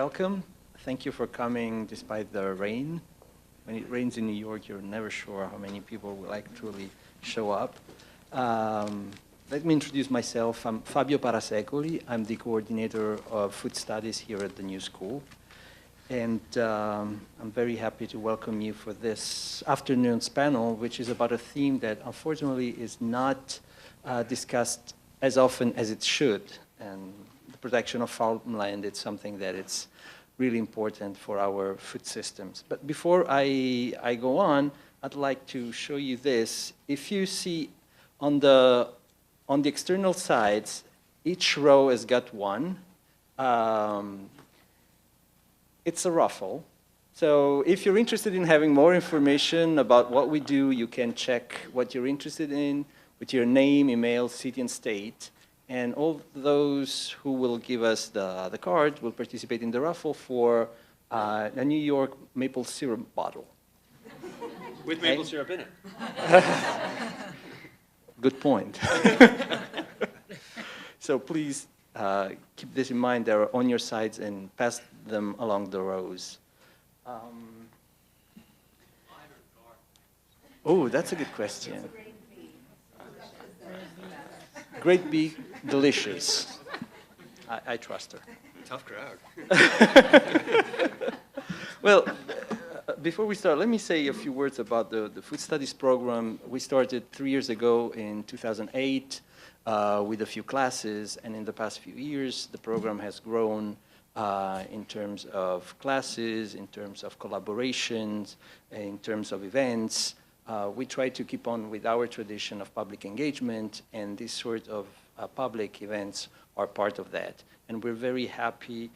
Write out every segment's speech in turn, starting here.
welcome. Thank you for coming despite the rain. When it rains in New York, you're never sure how many people will actually show up. Let me introduce myself. I'm Fabio Parasecoli. I'm the coordinator of food studies here at the new school. And I'm very happy to welcome you for this afternoon's panel, which is about a theme that unfortunately is not discussed as often as it should. And the protection of farmland is something that it's really important for our food systems. But before I go on, I'd like to show you this. If you see on the external sides, each row has got one. It's a raffle. So if you're interested in having more information about what we do, you can check what you're interested in with your name, email, city, and state. And all those who will give us the card will participate in the raffle for a New York maple syrup bottle. With maple syrup in it. Good point. So please keep this in mind. They're on your sides and pass them along the rows. Oh, that's a good question. Great big, delicious. I trust her. Tough crowd. Well, before we start, let me say a few words about the food studies program. We started 3 years ago in 2008 with a few classes, and in the past few years, the program has grown in terms of classes, in terms of collaborations, in terms of events. We try to keep on with our tradition of public engagement, and these sort of public events are part of that. And we're very happy.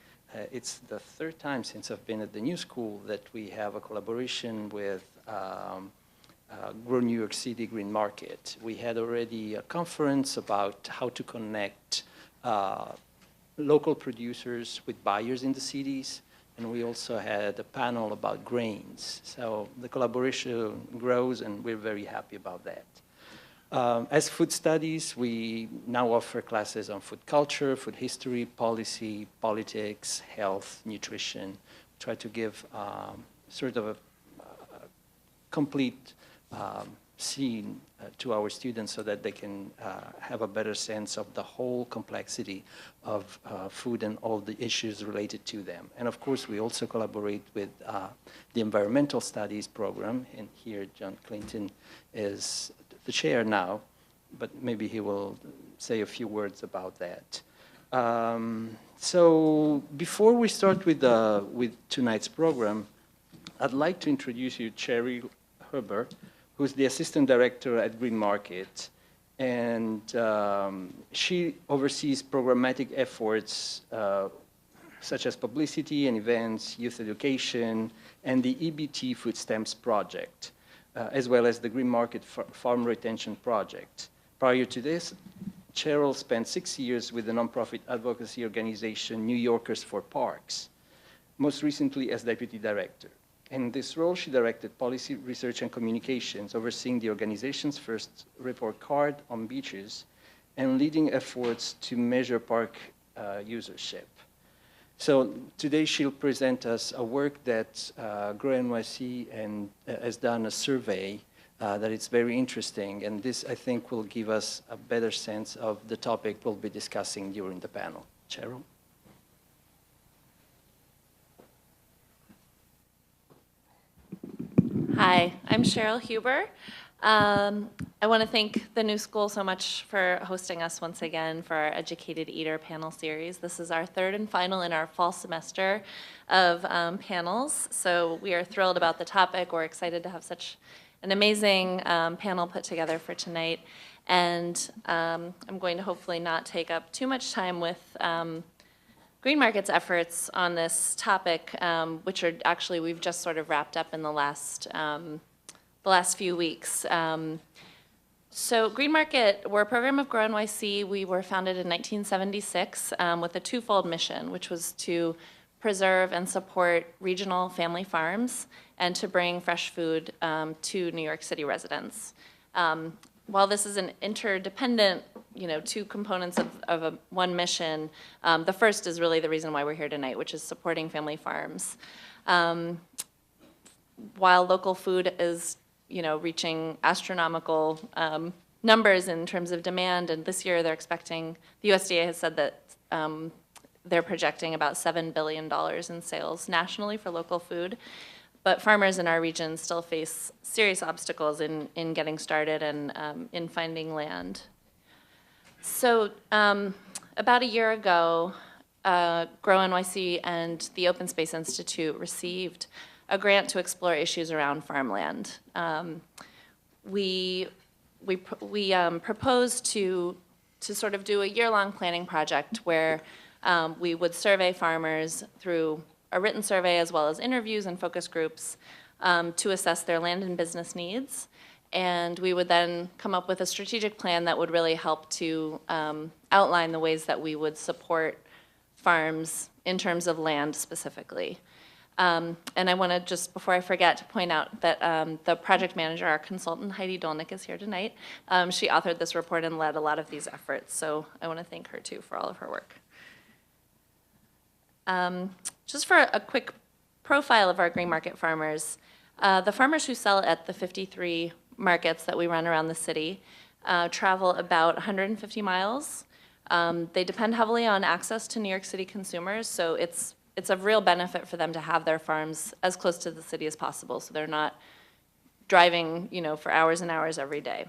It's the third time since I've been at the new school that we have a collaboration with Grow New York City Greenmarket. We had already a conference about how to connect local producers with buyers in the cities. And we also had a panel about grains. So the collaboration grows, and we're very happy about that. As food studies, we now offer classes on food culture, food history, policy, politics, health, nutrition. Try to give sort of a complete scene to our students so that they can have a better sense of the whole complexity of food and all the issues related to them. And of course, we also collaborate with the environmental studies program. And here, John Clinton is the chair now, but maybe he will say a few words about that. So before we start with tonight's program, I'd like to introduce you Cheryl Huber, who's the assistant director at Greenmarket. And she oversees programmatic efforts such as publicity and events, youth education, and the EBT Food Stamps Project, as well as the Greenmarket Farm Retention Project. Prior to this, Cheryl spent 6 years with the nonprofit advocacy organization New Yorkers for Parks, most recently as deputy director. In this role, she directed policy, research, and communications, overseeing the organization's first report card on beaches and leading efforts to measure park usership. So today she'll present us a work that Grow NYC has done a survey that is very interesting, and this, I think, will give us a better sense of the topic we'll be discussing during the panel. Cheryl? Hi, I'm Cheryl Huber. I want to thank the new school so much for hosting us once again for our Educated Eater panel series. This is our third and final in our fall semester of panels, so we are thrilled about the topic. We're excited to have such an amazing panel put together for tonight, and I'm going to hopefully not take up too much time with Greenmarket's efforts on this topic, which are actually we've just sort of wrapped up in the last few weeks. So Greenmarket, we're a program of Grow NYC. We were founded in 1976 with a twofold mission, which was to preserve and support regional family farms and to bring fresh food to New York City residents. While this is an interdependent two components of one mission. The first is really the reason why we're here tonight, which is supporting family farms. While local food is, reaching astronomical numbers in terms of demand, and this year they're expecting, the USDA has said that they're projecting about $7 billion in sales nationally for local food. But farmers in our region still face serious obstacles in getting started and in finding land. So about a year ago, Grow NYC and the Open Space Institute received a grant to explore issues around farmland. We proposed to sort of do a year-long planning project where we would survey farmers through a written survey as well as interviews and focus groups to assess their land and business needs. And we would then come up with a strategic plan that would really help to outline the ways that we would support farms in terms of land specifically. And I want to just, before I forget, to point out that the project manager, our consultant, Heidi Dolnick, is here tonight. She authored this report and led a lot of these efforts, so I want to thank her too for all of her work. Just for a quick profile of our Greenmarket farmers, the farmers who sell at the 53 markets that we run around the city travel about 150 miles. They depend heavily on access to New York City consumers, so it's of real benefit for them to have their farms as close to the city as possible, so they're not driving, for hours and hours every day.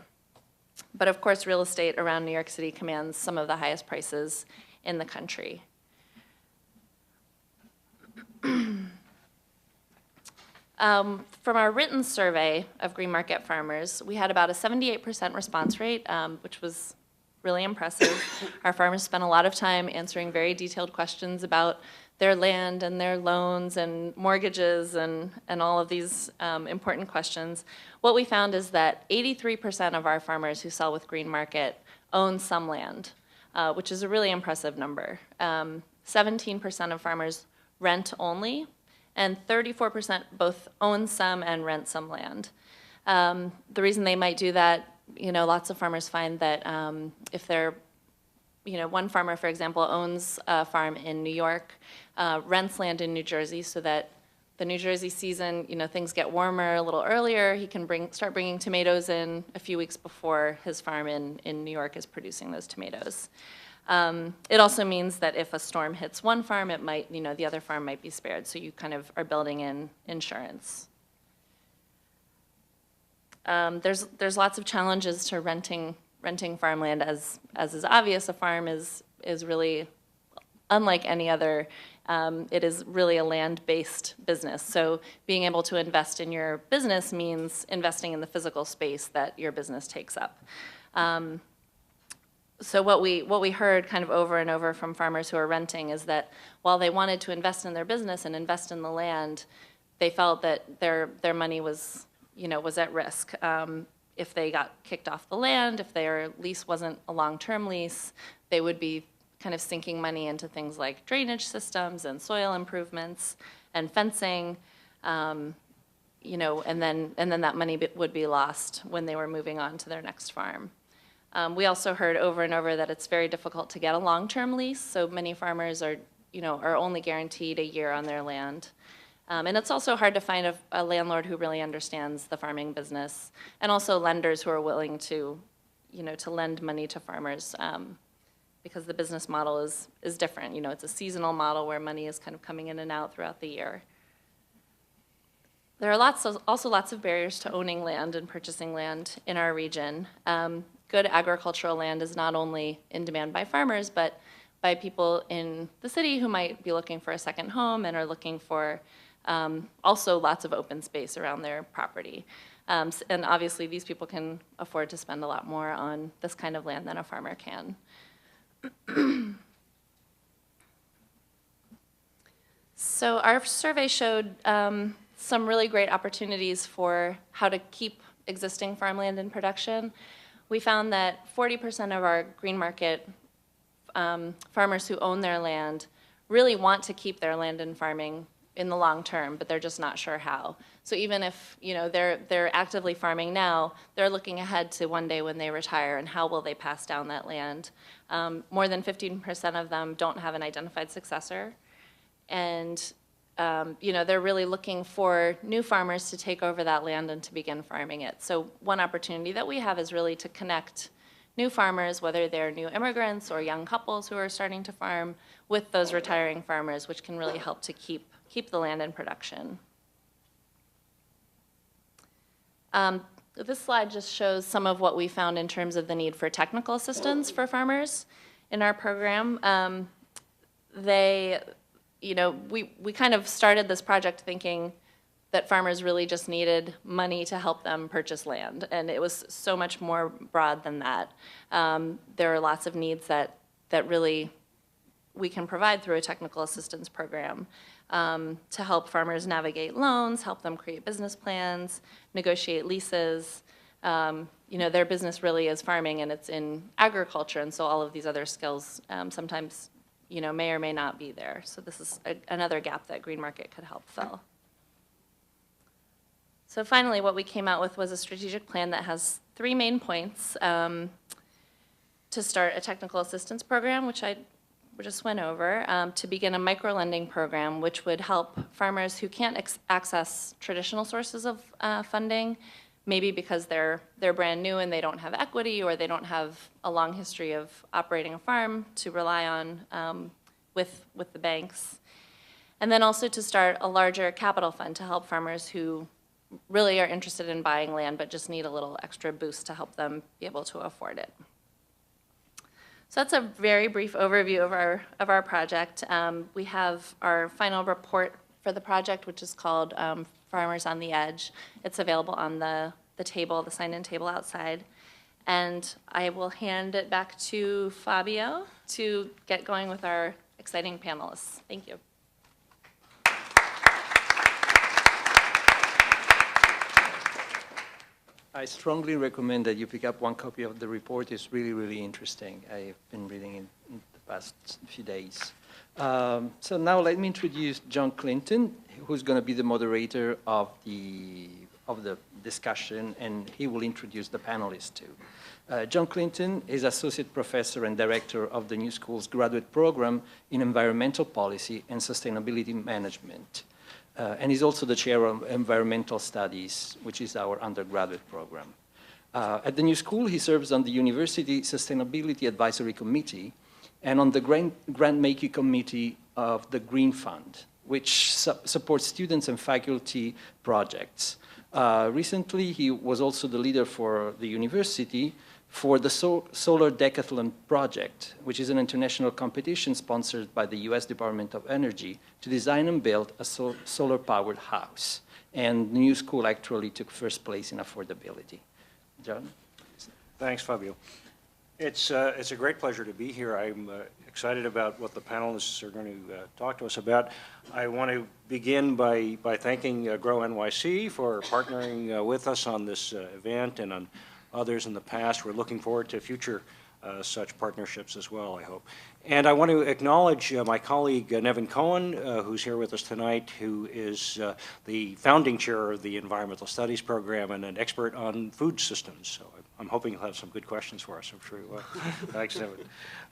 But of course, real estate around New York City commands some of the highest prices in the country. From our written survey of Greenmarket farmers, we had about a 78% response rate, which was really impressive. Our farmers spent a lot of time answering very detailed questions about their land and their loans and mortgages and all of these important questions. What we found is that 83% of our farmers who sell with Greenmarket own some land, which is a really impressive number. 17% of farmers rent only, and 34% both own some and rent some land. The reason they might do that, lots of farmers find that if they're, one farmer, for example, owns a farm in New York, rents land in New Jersey so that the New Jersey season, things get warmer a little earlier. He can start bringing tomatoes in a few weeks before his farm in New York is producing those tomatoes. It also means that if a storm hits one farm, it might, the other farm might be spared. So you kind of are building in insurance. There's lots of challenges to renting farmland. As is obvious, a farm is really unlike any other. It is really a land-based business. So being able to invest in your business means investing in the physical space that your business takes up. So what we heard kind of over and over from farmers who are renting is that while they wanted to invest in their business and invest in the land, they felt that their money was at risk. If they got kicked off the land, if their lease wasn't a long-term lease, they would be kind of sinking money into things like drainage systems and soil improvements and fencing, and then that money would be lost when they were moving on to their next farm. We also heard over and over that it's very difficult to get a long-term lease, so many farmers are only guaranteed a year on their land. And it's also hard to find a landlord who really understands the farming business, and also lenders who are willing to lend money to farmers, because the business model is different. It's a seasonal model where money is kind of coming in and out throughout the year. There are also lots of barriers to owning land and purchasing land in our region. Good agricultural land is not only in demand by farmers, but by people in the city who might be looking for a second home and are looking for also lots of open space around their property. And obviously these people can afford to spend a lot more on this kind of land than a farmer can. So our survey showed some really great opportunities for how to keep existing farmland in production. We found that 40% of our Greenmarket farmers who own their land really want to keep their land in farming in the long term, but they're just not sure how. So even if, you know, they're actively farming now, they're looking ahead to one day when they retire and how will they pass down that land. More than 15% of them don't have an identified successor. And, you know, they're really looking for new farmers to take over that land and to begin farming it. So one opportunity that we have is really to connect new farmers, whether they're new immigrants or young couples who are starting to farm, with those retiring farmers, which can really help to keep the land in production. This slide just shows some of what we found in terms of the need for technical assistance for farmers in our program. You know, we kind of started this project thinking that farmers really just needed money to help them purchase land, and it was so much more broad than that. There are lots of needs that really we can provide through a technical assistance program to help farmers navigate loans, help them create business plans, negotiate leases. You know, their business really is farming, and it's in agriculture, and so all of these other skills sometimes, you know, may or may not be there. So this is another gap that Greenmarket could help fill. So finally, what we came out with was a strategic plan that has 3 main points. To start a technical assistance program, which I just went over, to begin a micro-lending program, which would help farmers who can't access traditional sources of funding, maybe because they're brand new and they don't have equity, or they don't have a long history of operating a farm to rely on with the banks. And then also to start a larger capital fund to help farmers who really are interested in buying land but just need a little extra boost to help them be able to afford it. So that's a very brief overview of our project. We have our final report for the project, which is called Farmers on the Edge. It's available on the table, the sign-in table outside. And I will hand it back to Fabio to get going with our exciting panelists. Thank you. I strongly recommend that you pick up one copy of the report. It's really, really interesting. I've been reading it in the past few days. So now let me introduce John Clinton, who's going to be the moderator of the discussion, and he will introduce the panelists too. John Clinton is Associate Professor and Director of the New School's Graduate Program in Environmental Policy and Sustainability Management. And he's also the chair of Environmental Studies, which is our undergraduate program. At the New School, he serves on the University Sustainability Advisory Committee and on the grant-making committee of the Green Fund, which supports students and faculty projects. Recently, he was also the leader for the university for the Solar Decathlon project, which is an international competition sponsored by the US Department of Energy to design and build a solar-powered house. And the New School actually took first place in affordability. John? Thanks, Fabio. It's a great pleasure to be here. I'm excited about what the panelists are going to talk to us about. I want to begin by thanking Grow NYC for partnering with us on this event and on others in the past. We're looking forward to future such partnerships as well, I hope. And I want to acknowledge my colleague Nevin Cohen, who's here with us tonight, who is the founding chair of the Environmental Studies program and an expert on food systems. So I'm hoping you'll have some good questions for us. I'm sure you will. Thanks, Nevin.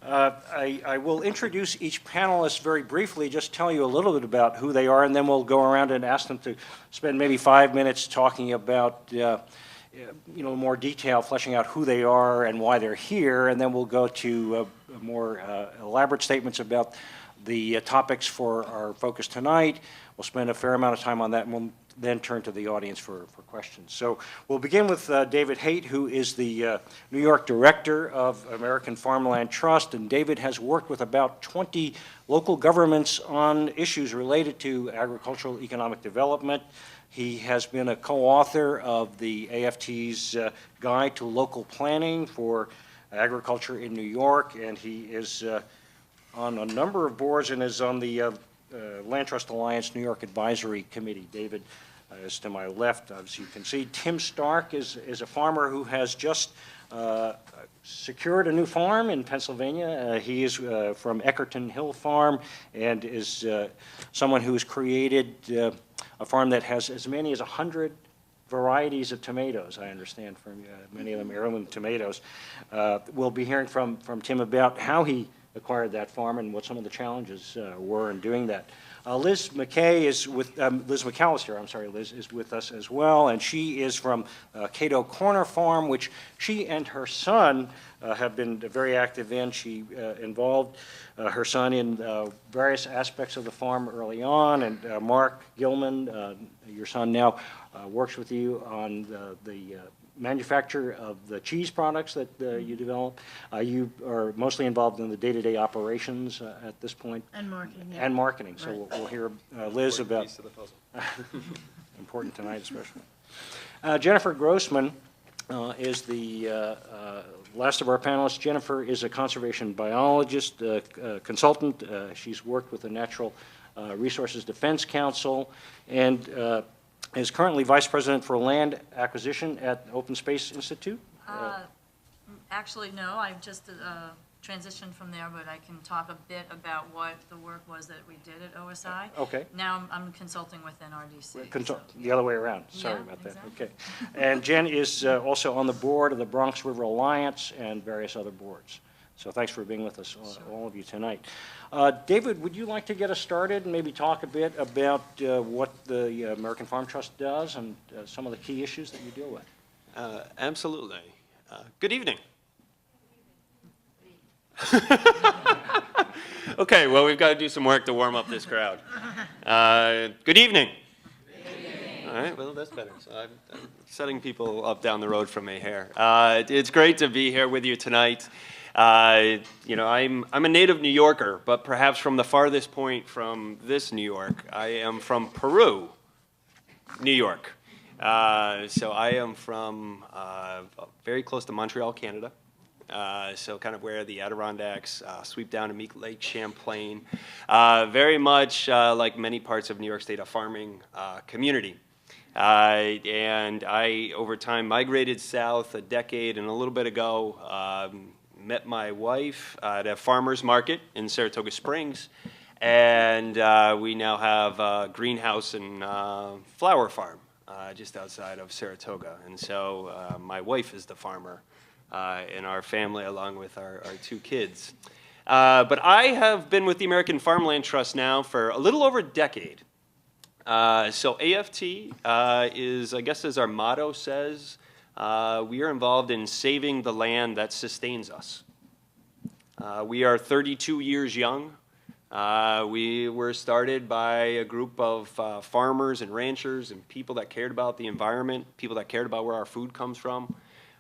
I will introduce each panelist very briefly, just tell you a little bit about who they are, and then we'll go around and ask them to spend maybe 5 minutes talking about more detail, fleshing out who they are and why they're here, and then we'll go to more elaborate statements about the topics for our focus tonight. We'll spend a fair amount of time on that, and we'll then turn to the audience for questions. So we'll begin with David Haight, who is the New York Director of American Farmland Trust, and David has worked with about 20 local governments on issues related to agricultural economic development. He has been a co-author of the AFT's Guide to Local Planning for Agriculture in New York, and he is on a number of boards and is on the Land Trust Alliance New York Advisory Committee. David, is to my left. As you can see, Tim Stark is a farmer who has just secured a new farm in Pennsylvania. He is from Eckerton Hill Farm and is someone who has created a farm that has as many as 100 varieties of tomatoes, I understand, from many of them heirloom tomatoes. We'll be hearing from Tim about how he acquired that farm and what some of the challenges were in doing that. Liz McAlister, I'm sorry, Liz, is with us as well, and she is from Cato Corner Farm, which she and her son have been very active in. She involved her son in various aspects of the farm early on, and Mark Gilman, your son now, works with you on the manufacture of the cheese products that you develop. You are mostly involved in the day-to-day operations at this point. And marketing. Yeah. And marketing. So Right. we'll hear Liz about Piece of the puzzle. important tonight, especially. Jennifer Grossman is the last of our panelists. Jennifer is a conservation biologist, consultant. She's worked with the Natural Resources Defense Council and is currently Vice President for Land Acquisition at Open Space Institute. Actually, no, I've just transitioned from there, but I can talk a bit about what the work was that we did at OSI. Okay. Now I'm consulting with NRDC. The other way around. Sorry Yeah, about that. exactly. Okay. And Jen is also on the board of the Bronx River Alliance and various other boards. So thanks for being with us, all of you tonight. David, would you like to get us started and maybe talk a bit about what the American Farm Trust does and some of the key issues that you deal with? Absolutely. Good evening. Okay, well, we've got to do some work to warm up this crowd. Good evening. All right, well, that's better. So I'm setting people up down the road from me here. It's great to be here with you tonight. You know, I'm a native New Yorker, but perhaps from the farthest point from this New York. I am from Peru, New York. So I am from very close to Montreal, Canada. So kind of where the Adirondacks sweep down to meet Lake Champlain. Very much like many parts of New York State, a farming community. And I, over time, migrated south a decade and a little bit ago. Met my wife at a farmer's market in Saratoga Springs, and we now have a greenhouse and flower farm just outside of Saratoga. And so my wife is the farmer in our family, along with our two kids. But I have been with the American Farmland Trust now for a little over a decade. So AFT is, I guess as our motto says, we are involved in saving the land that sustains us. We are 32 years young. We were started by a group of farmers and ranchers and people that cared about the environment, people that cared about where our food comes from.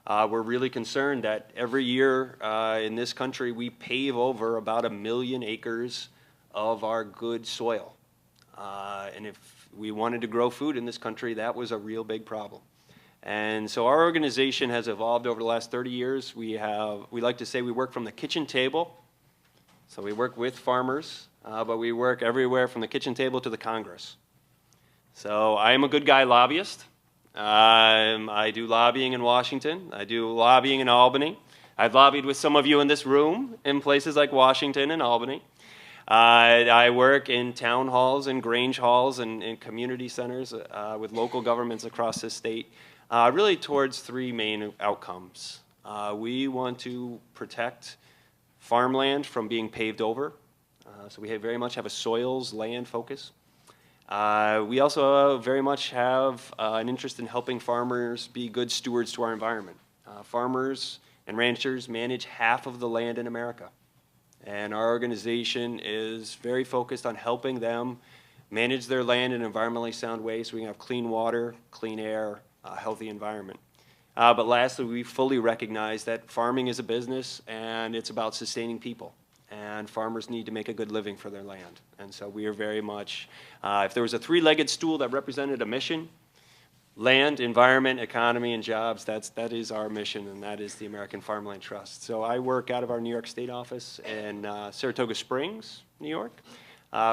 We're really concerned that every year in this country we pave over about 1 million acres of our good soil. And if we wanted to grow food in this country, that was a real big problem. And so our organization has evolved over the last 30 years. We like to say we work from the kitchen table. So we work with farmers, but we work everywhere from the kitchen table to the Congress. So I am a good guy lobbyist. I do lobbying in Washington. I do lobbying in Albany. I've lobbied with some of you in this room in places like Washington and Albany. I work in town halls and Grange halls and community centers with local governments across the state, really towards three main outcomes. We want to protect farmland from being paved over, so we very much have a soils, land focus. We also very much have an interest in helping farmers be good stewards to our environment. Farmers and ranchers manage half of the land in America. And our organization is very focused on helping them manage their land in an environmentally sound way so we can have clean water, clean air, a healthy environment. But lastly, we fully recognize that farming is a business and it's about sustaining people. And farmers need to make a good living for their land. And so we are very much, if there was a three-legged stool that represented a mission, land, environment, economy, and jobs, that is our mission, and that is the American Farmland Trust. So I work out of our New York State office in Saratoga Springs, New York.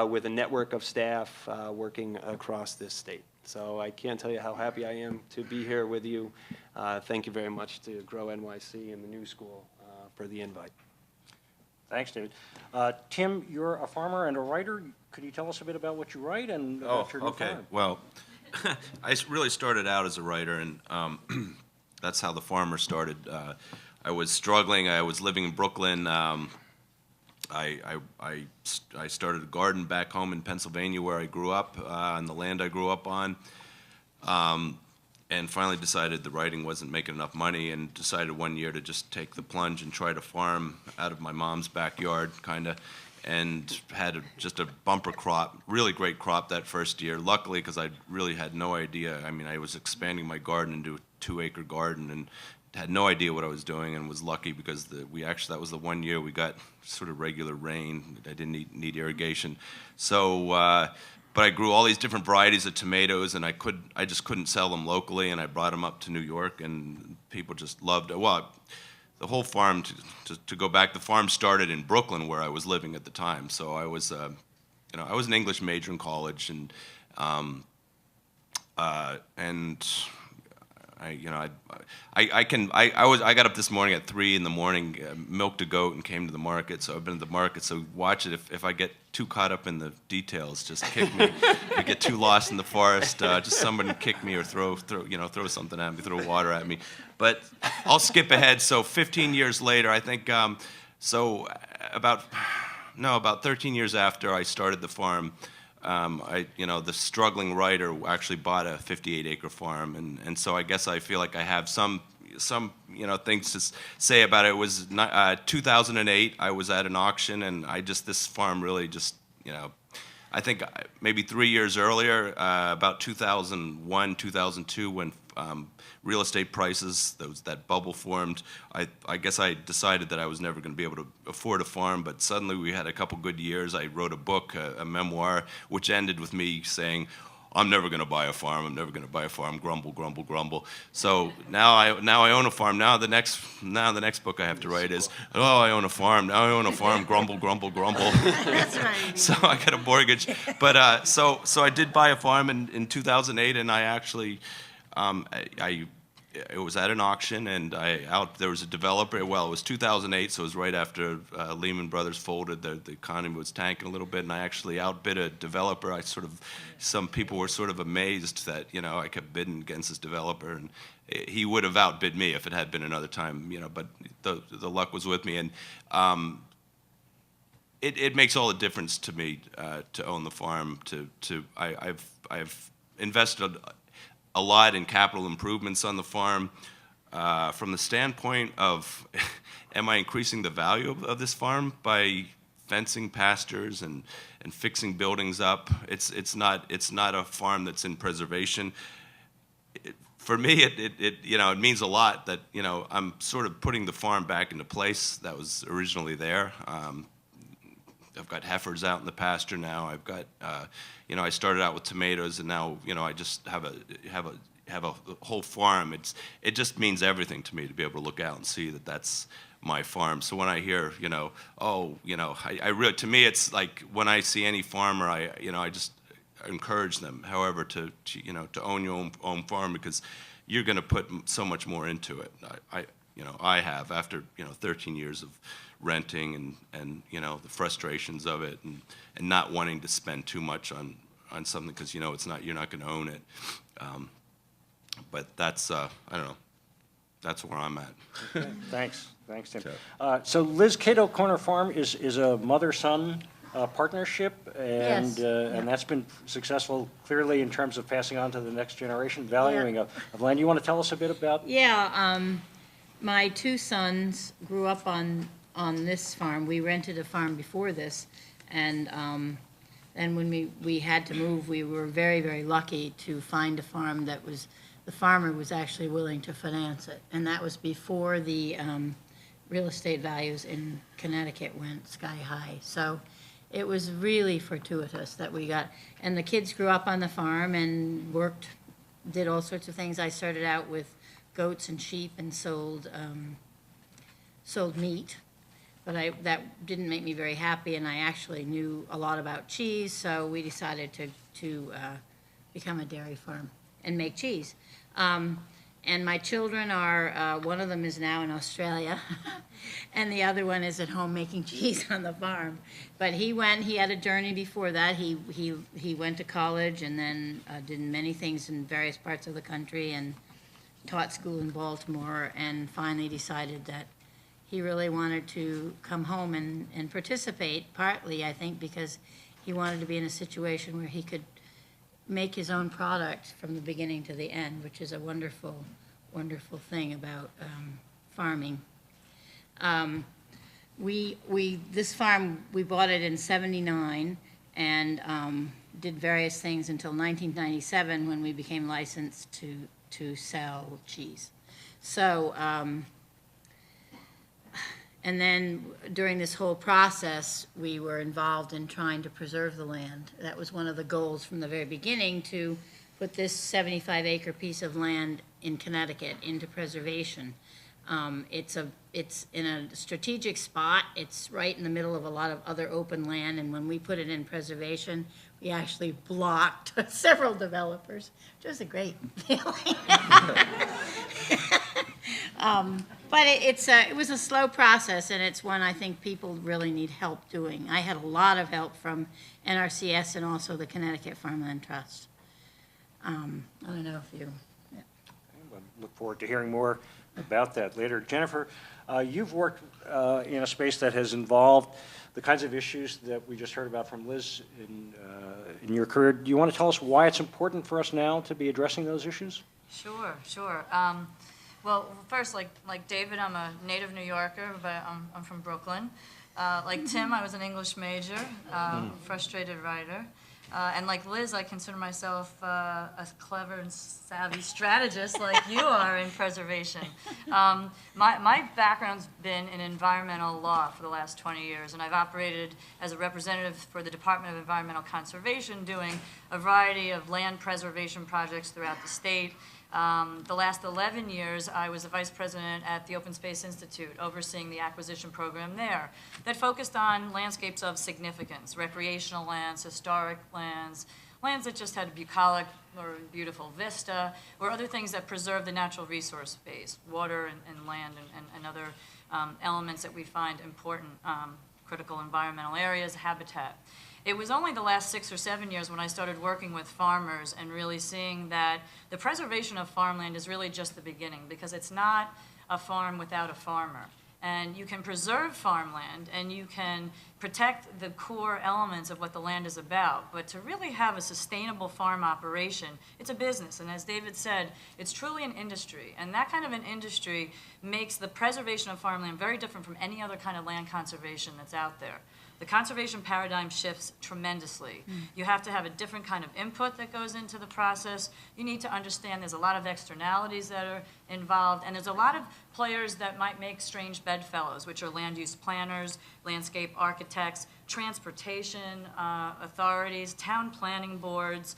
with a network of staff working across this state. So I can't tell you how happy I am to be here with you. Thank you very much to Grow NYC and the New School for the invite. Thanks, David. Tim, you're a farmer and a writer. Could you tell us a bit about what you write and about your new farm? Well, I really started out as a writer, and that's how the farmer started. I was struggling. I was living in Brooklyn. I started a garden back home in Pennsylvania where I grew up, on the land I grew up on, and finally decided the writing wasn't making enough money, and decided one year to just take the plunge and try to farm out of my mom's backyard, kind of, and had just a bumper crop, really great crop that first year. Luckily, because I really had no idea. I mean, I was expanding my garden into a 2-acre garden and had no idea what I was doing, and was lucky because that was the one year we got sort of regular rain. I didn't need irrigation. So, but I grew all these different varieties of tomatoes, and I just couldn't sell them locally, and I brought them up to New York, and people just loved it. Well, the whole farm, to go back, the farm started in Brooklyn where I was living at the time. So I was, I was an English major in college, and I got up this morning at 3 in the morning, milked a goat, and came to the market. So I've been to the market. So watch it. If I get too caught up in the details, just kick me. If I get too lost in the forest, just somebody kick me or throw something at me, throw water at me. But I'll skip ahead. So 15 years later, I think. About 13 years after I started the farm. The struggling writer actually bought a 58-acre farm, and so I guess I feel like I have some things to say about it. It was 2008. I was at an auction, and this farm really just, I think maybe 3 years earlier, about 2001, 2002, when real estate prices, that bubble formed, I guess I decided that I was never going to be able to afford a farm, but suddenly we had a couple good years. I wrote a book, a memoir, which ended with me saying, I'm never going to buy a farm. I'm never going to buy a farm. Grumble, grumble, grumble. So now I own a farm. Now the next book I have to write is, I own a farm. Now I own a farm. Grumble, grumble, grumble. That's right. So I got a mortgage. But so I did buy a farm in 2008, and I actually it was at an auction, and there was a developer. Well, it was 2008, so it was right after Lehman Brothers folded. The economy was tanking a little bit, and I actually outbid a developer. Some people were sort of amazed that I kept bidding against this developer, and he would have outbid me if it had been another time. But the luck was with me, and it makes all the difference to me to own the farm. I've invested a lot in capital improvements on the farm. From the standpoint of, am I increasing the value of this farm by fencing pastures and fixing buildings up? It's not a farm that's in preservation. For me, it means a lot that I'm sort of putting the farm back into place that was originally there. I've got heifers out in the pasture now. I've got, I started out with tomatoes, and now, I just have a whole farm. It just means everything to me to be able to look out and see that that's my farm. So when I hear, I really, to me, it's like when I see any farmer, I just encourage them, however, to own your own farm, because you're going to put so much more into it. I have, after 13 years of renting and the frustrations of it, and not wanting to spend too much on something because you're not going to own it. But that's I don't know. That's where I'm at. Okay, thanks, Tim. So Liz, Cato Corner Farm is a mother-son partnership, and Yes. And that's been successful, clearly, in terms of passing on to the next generation, valuing of land. You want to tell us a bit about? Yeah, my two sons grew up on this farm. We rented a farm before this, and when we had to move, we were very, very lucky to find a farm that the farmer was actually willing to finance it. And that was before the real estate values in Connecticut went sky high. So it was really fortuitous that we got, and the kids grew up on the farm and did all sorts of things. I started out with goats and sheep and sold meat. but that didn't make me very happy, and I actually knew a lot about cheese, so we decided to become a dairy farm and make cheese. And my children are, one of them is now in Australia, and the other one is at home making cheese on the farm. But he had a journey before that. He went to college and then did many things in various parts of the country and taught school in Baltimore, and finally decided that he really wanted to come home and participate, partly, I think, because he wanted to be in a situation where he could make his own product from the beginning to the end, which is a wonderful, wonderful thing about farming. This farm, we bought it in '79 and did various things until 1997 when we became licensed to sell cheese. So, and then during this whole process, we were involved in trying to preserve the land. That was one of the goals from the very beginning, to put this 75-acre piece of land in Connecticut into preservation. It's in a strategic spot. It's right in the middle of a lot of other open land, and when we put it in preservation, we actually blocked several developers, which was a great feeling. But it was a slow process, and it's one I think people really need help doing. I had a lot of help from NRCS and also the Connecticut Farmland Trust. I don't know if you... Yeah. I look forward to hearing more about that later. Jennifer, you've worked in a space that has involved the kinds of issues that we just heard about from Liz in your career. Do you want to tell us why it's important for us now to be addressing those issues? Sure. Well, first, like David, I'm a native New Yorker, but I'm from Brooklyn. Like Tim, I was an English major, frustrated writer. And like Liz, I consider myself a clever and savvy strategist like you are in preservation. My background's been in environmental law for the last 20 years, and I've operated as a representative for the Department of Environmental Conservation, doing a variety of land preservation projects throughout the state. The last 11 years, I was the vice president at the Open Space Institute, overseeing the acquisition program there that focused on landscapes of significance, recreational lands, historic lands, lands that just had a bucolic or beautiful vista, or other things that preserve the natural resource base, water and land and other elements that we find important, critical environmental areas, habitat. It was only the last 6 or 7 years when I started working with farmers and really seeing that the preservation of farmland is really just the beginning, because it's not a farm without a farmer. And you can preserve farmland and you can protect the core elements of what the land is about, but to really have a sustainable farm operation, it's a business. And as David said, it's truly an industry. And that kind of an industry makes the preservation of farmland very different from any other kind of land conservation that's out there. The conservation paradigm shifts tremendously. You have to have a different kind of input that goes into the process. You need to understand there's a lot of externalities that are involved, and there's a lot of players that might make strange bedfellows, which are land use planners, landscape architects, transportation authorities, town planning boards.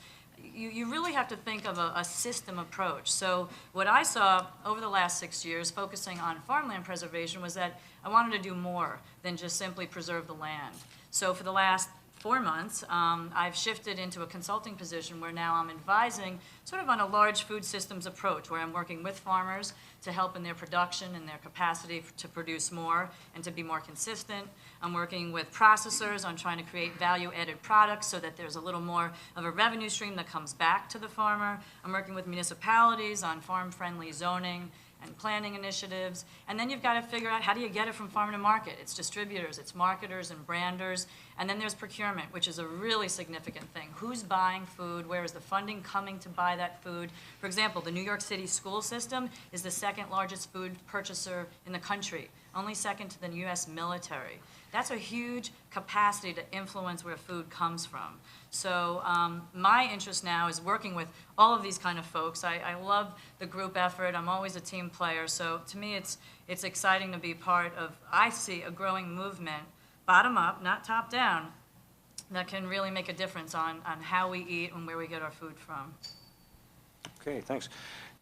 You really have to think of a system approach. So what I saw over the last 6 years, focusing on farmland preservation, was that I wanted to do more than just simply preserve the land. So for the last 4 months, I've shifted into a consulting position where now I'm advising sort of on a large food systems approach, where I'm working with farmers to help in their production and their capacity to produce more and to be more consistent. I'm working with processors on trying to create value-added products so that there's a little more of a revenue stream that comes back to the farmer. I'm working with municipalities on farm-friendly zoning and planning initiatives. And then you've got to figure out, how do you get it from farm to market? It's distributors, it's marketers and branders. And then there's procurement, which is a really significant thing. Who's buying food? Where is the funding coming to buy that food? For example, the New York City school system is the second largest food purchaser in the country, only second to the US military. That's a huge capacity to influence where food comes from. So my interest now is working with all of these kind of folks. I love the group effort. I'm always a team player. So to me, it's exciting to be part of, I see a growing movement, bottom up, not top down, that can really make a difference on how we eat and where we get our food from. Okay, thanks.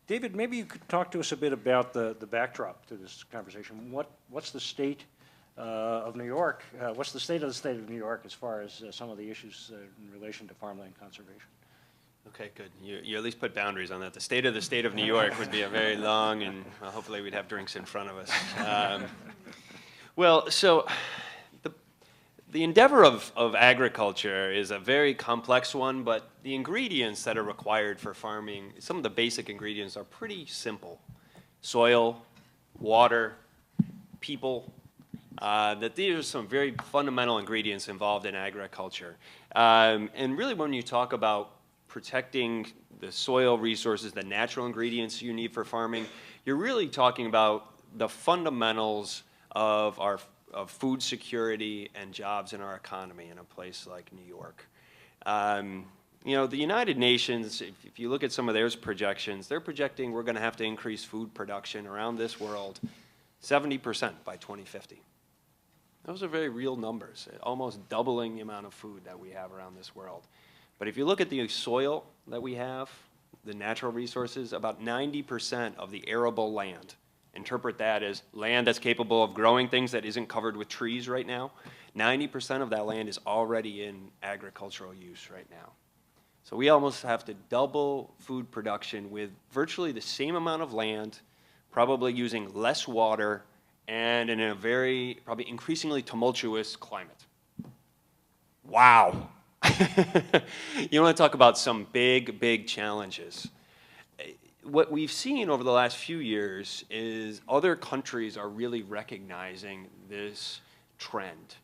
David, maybe you could talk to us a bit about the backdrop to this conversation. What's the state of New York. What's the state of New York as far as some of the issues in relation to farmland conservation? Okay, good. You at least put boundaries on that. The state of New York would be a very long, and hopefully we'd have drinks in front of us. Well, so the endeavor of agriculture is a very complex one, but the ingredients that are required for farming, some of the basic ingredients are pretty simple. Soil, water, people, that these are some very fundamental ingredients involved in agriculture. And really when you talk about protecting the soil resources, the natural ingredients you need for farming, you're really talking about the fundamentals of food security and jobs in our economy in a place like New York. You know, the United Nations, if you look at some of their projections, they're projecting we're going to have to increase food production around this world 70% by 2050. Those are very real numbers, almost doubling the amount of food that we have around this world. But if you look at the soil that we have, the natural resources, about 90% of the arable land, interpret that as land that's capable of growing things that isn't covered with trees right now, 90% of that land is already in agricultural use right now. So we almost have to double food production with virtually the same amount of land, probably using less water, and in a very, probably increasingly tumultuous climate. Wow. You want to talk about some big, big challenges. What we've seen over the last few years is other countries are really recognizing this trend.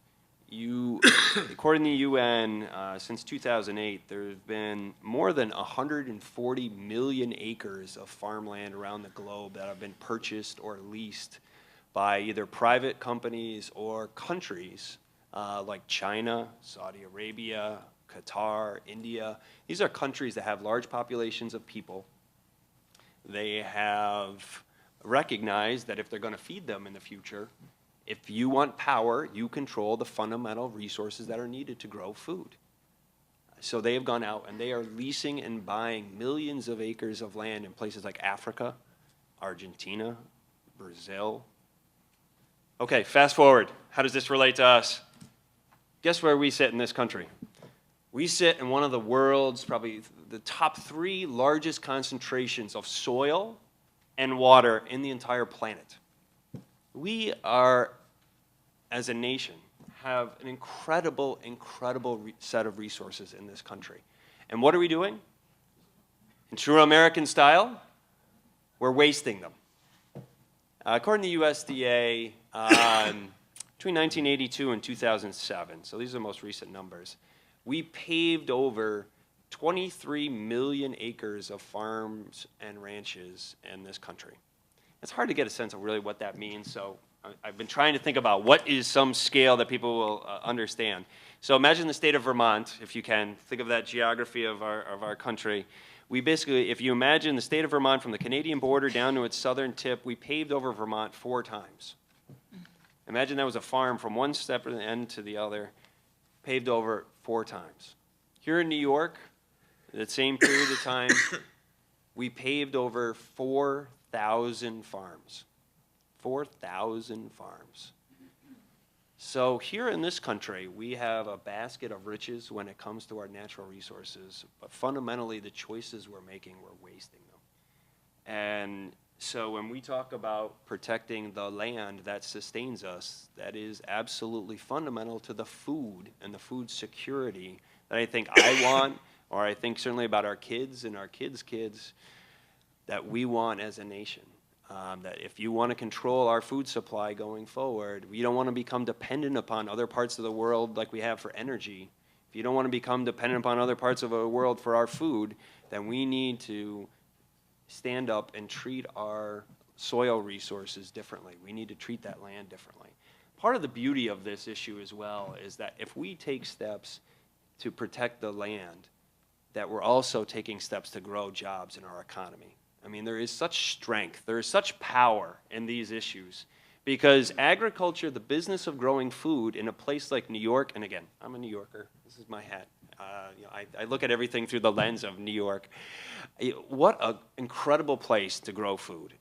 According to the UN, since 2008, there have been more than 140 million acres of farmland around the globe that have been purchased or leased by either private companies or countries like China, Saudi Arabia, Qatar, India. These are countries that have large populations of people. They have recognized that if they're going to feed them in the future, if you want power, you control the fundamental resources that are needed to grow food. So they have gone out and they are leasing and buying millions of acres of land in places like Africa, Argentina, Brazil. Okay, fast forward. How does this relate to us? Guess where we sit in this country? We sit in one of the world's, probably the top 3 largest concentrations of soil and water in the entire planet. We are, as a nation, have an incredible set of resources in this country. And what are we doing? In true American style, we're wasting them. According to USDA, between 1982 and 2007, so these are the most recent numbers, we paved over 23 million acres of farms and ranches in this country. It's hard to get a sense of really what that means, so I've been trying to think about what is some scale that people will understand. So imagine the state of Vermont, if you can. Think of that geography of our country. We basically, if you imagine the state of Vermont from the Canadian border down to its southern tip, we paved over Vermont 4 times. Imagine that was a farm from one step of the end to the other, paved over 4 times. Here in New York, that same period of time, we paved over 4,000 farms. 4,000 farms. So here in this country, we have a basket of riches when it comes to our natural resources, but fundamentally the choices we're making, we're wasting them. And so when we talk about protecting the land that sustains us, that is absolutely fundamental to the food and the food security that I think I want, or I think certainly about our kids and our kids' kids, that we want as a nation. That if you want to control our food supply going forward, we don't want to become dependent upon other parts of the world like we have for energy. If you don't want to become dependent upon other parts of the world for our food, then we need to stand up and treat our soil resources differently. We need to treat that land differently. Part of the beauty of this issue as well is that if we take steps to protect the land, that we're also taking steps to grow jobs in our economy. I mean, there is such strength, there is such power in these issues, because agriculture, the business of growing food in a place like New York, and again, I'm a New Yorker, this is my hat, I look at everything through the lens of New York. What an incredible place to grow food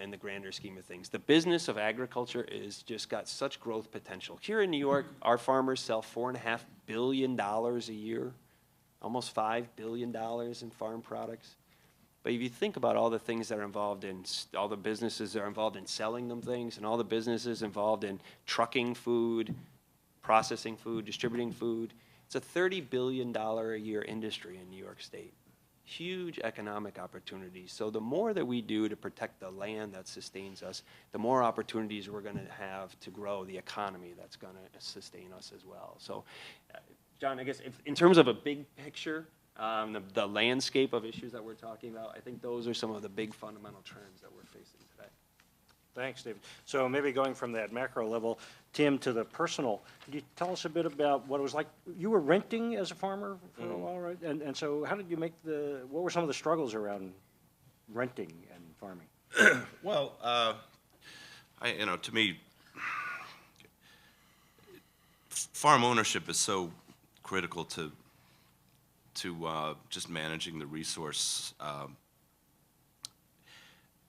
in the grander scheme of things. The business of agriculture is just got such growth potential. Here in New York, our farmers sell $4.5 billion a year, almost $5 billion in farm products. But if you think about all the things that are involved in, all the businesses that are involved in selling them things, and all the businesses involved in trucking food, processing food, distributing food, it's a $30 billion a year industry in New York State. Huge economic opportunities. So the more that we do to protect the land that sustains us, the more opportunities we're going to have to grow the economy that's going to sustain us as well. So, John, I guess in terms of a big picture, the landscape of issues that we're talking about, I think those are some of the big fundamental trends that we're facing today. Thanks, David. So maybe going from that macro level, Tim, to the personal, could you tell us a bit about what it was like? You were renting as a farmer for a while, right? And so how did you make what were some of the struggles around renting and farming? Well, to me, farm ownership is so critical to just managing the resource.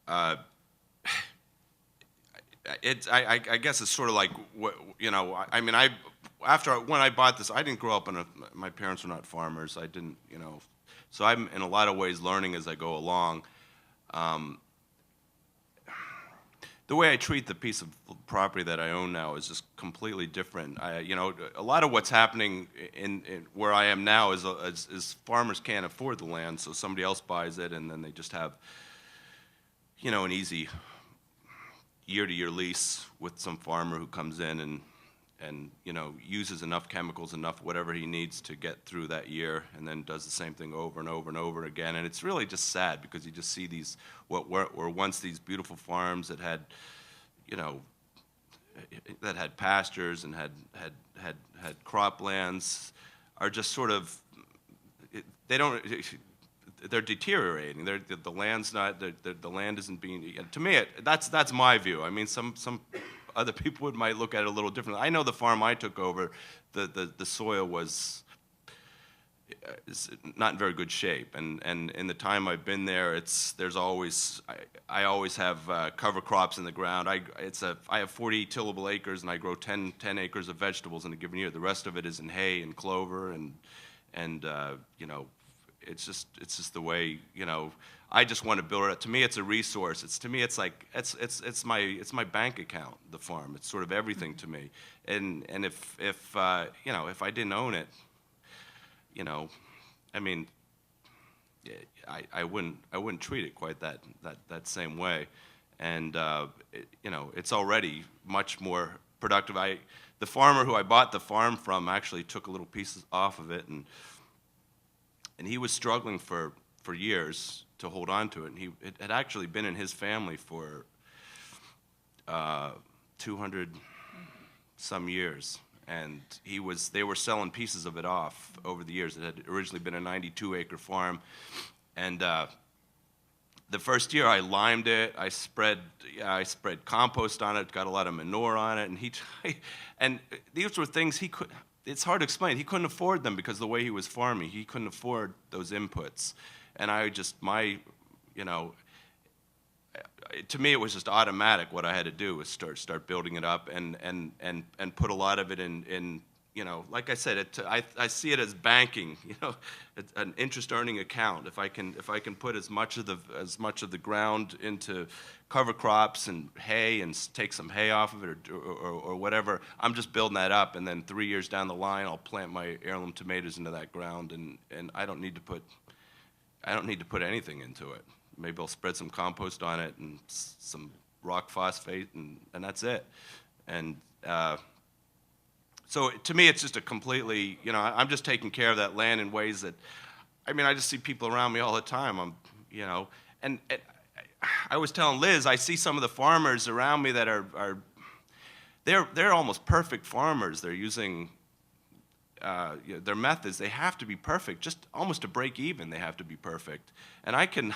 I guess it's sort of like when I bought this, I didn't grow up my parents were not farmers. I didn't, so I'm in a lot of ways learning as I go along. The way I treat the piece of property that I own now is just completely different. A lot of what's happening in where I am now is farmers can't afford the land, so somebody else buys it, and then they just have, an easy year-to-year lease with some farmer who comes in and uses enough chemicals, enough whatever he needs to get through that year, and then does the same thing over and over and over again. And it's really just sad because you just see these what were once these beautiful farms that had, that had pastures and had croplands are just sort of they're deteriorating. The land's not. The land isn't being. To me, that's my view. I mean, some other people might look at it a little differently. I know the farm I took over, the soil was is not in very good shape, and in the time I've been there, I always have cover crops in the ground. I have 40 tillable acres, and I grow 10 acres of vegetables in a given year. The rest of it is in hay and clover, and it's just the way, I just want to build it up. To me, it's a resource. It's like it's my bank account, the farm. It's sort of everything to me. And if I didn't own it, I wouldn't treat it quite that same way. And it's already much more productive. The farmer who I bought the farm from actually took a little piece off of it, and he was struggling for years to hold on to it. And it had actually been in his family for 200 some years. And they were selling pieces of it off over the years. It had originally been a 92-acre farm. And the first year I limed it, I spread compost on it, got a lot of manure on it, and these were things it's hard to explain. He couldn't afford them because of the way he was farming. He couldn't afford those inputs. And to me, it was just automatic. What I had to do was start building it up and put a lot of it in like I said, I see it as banking, an interest-earning account. If I can put as much of the ground into cover crops and hay and take some hay off of it or whatever, I'm just building that up. And then 3 years down the line, I'll plant my heirloom tomatoes into that ground, and I don't need to put anything into it. Maybe I'll spread some compost on it and some rock phosphate, and that's it. And so to me, it's just a completely, I'm just taking care of that land in ways that, I just see people around me all the time. And I was telling Liz, I see some of the farmers around me that they're almost perfect farmers. They're using their methods. They have to be perfect, just almost to break even. They have to be perfect. And I can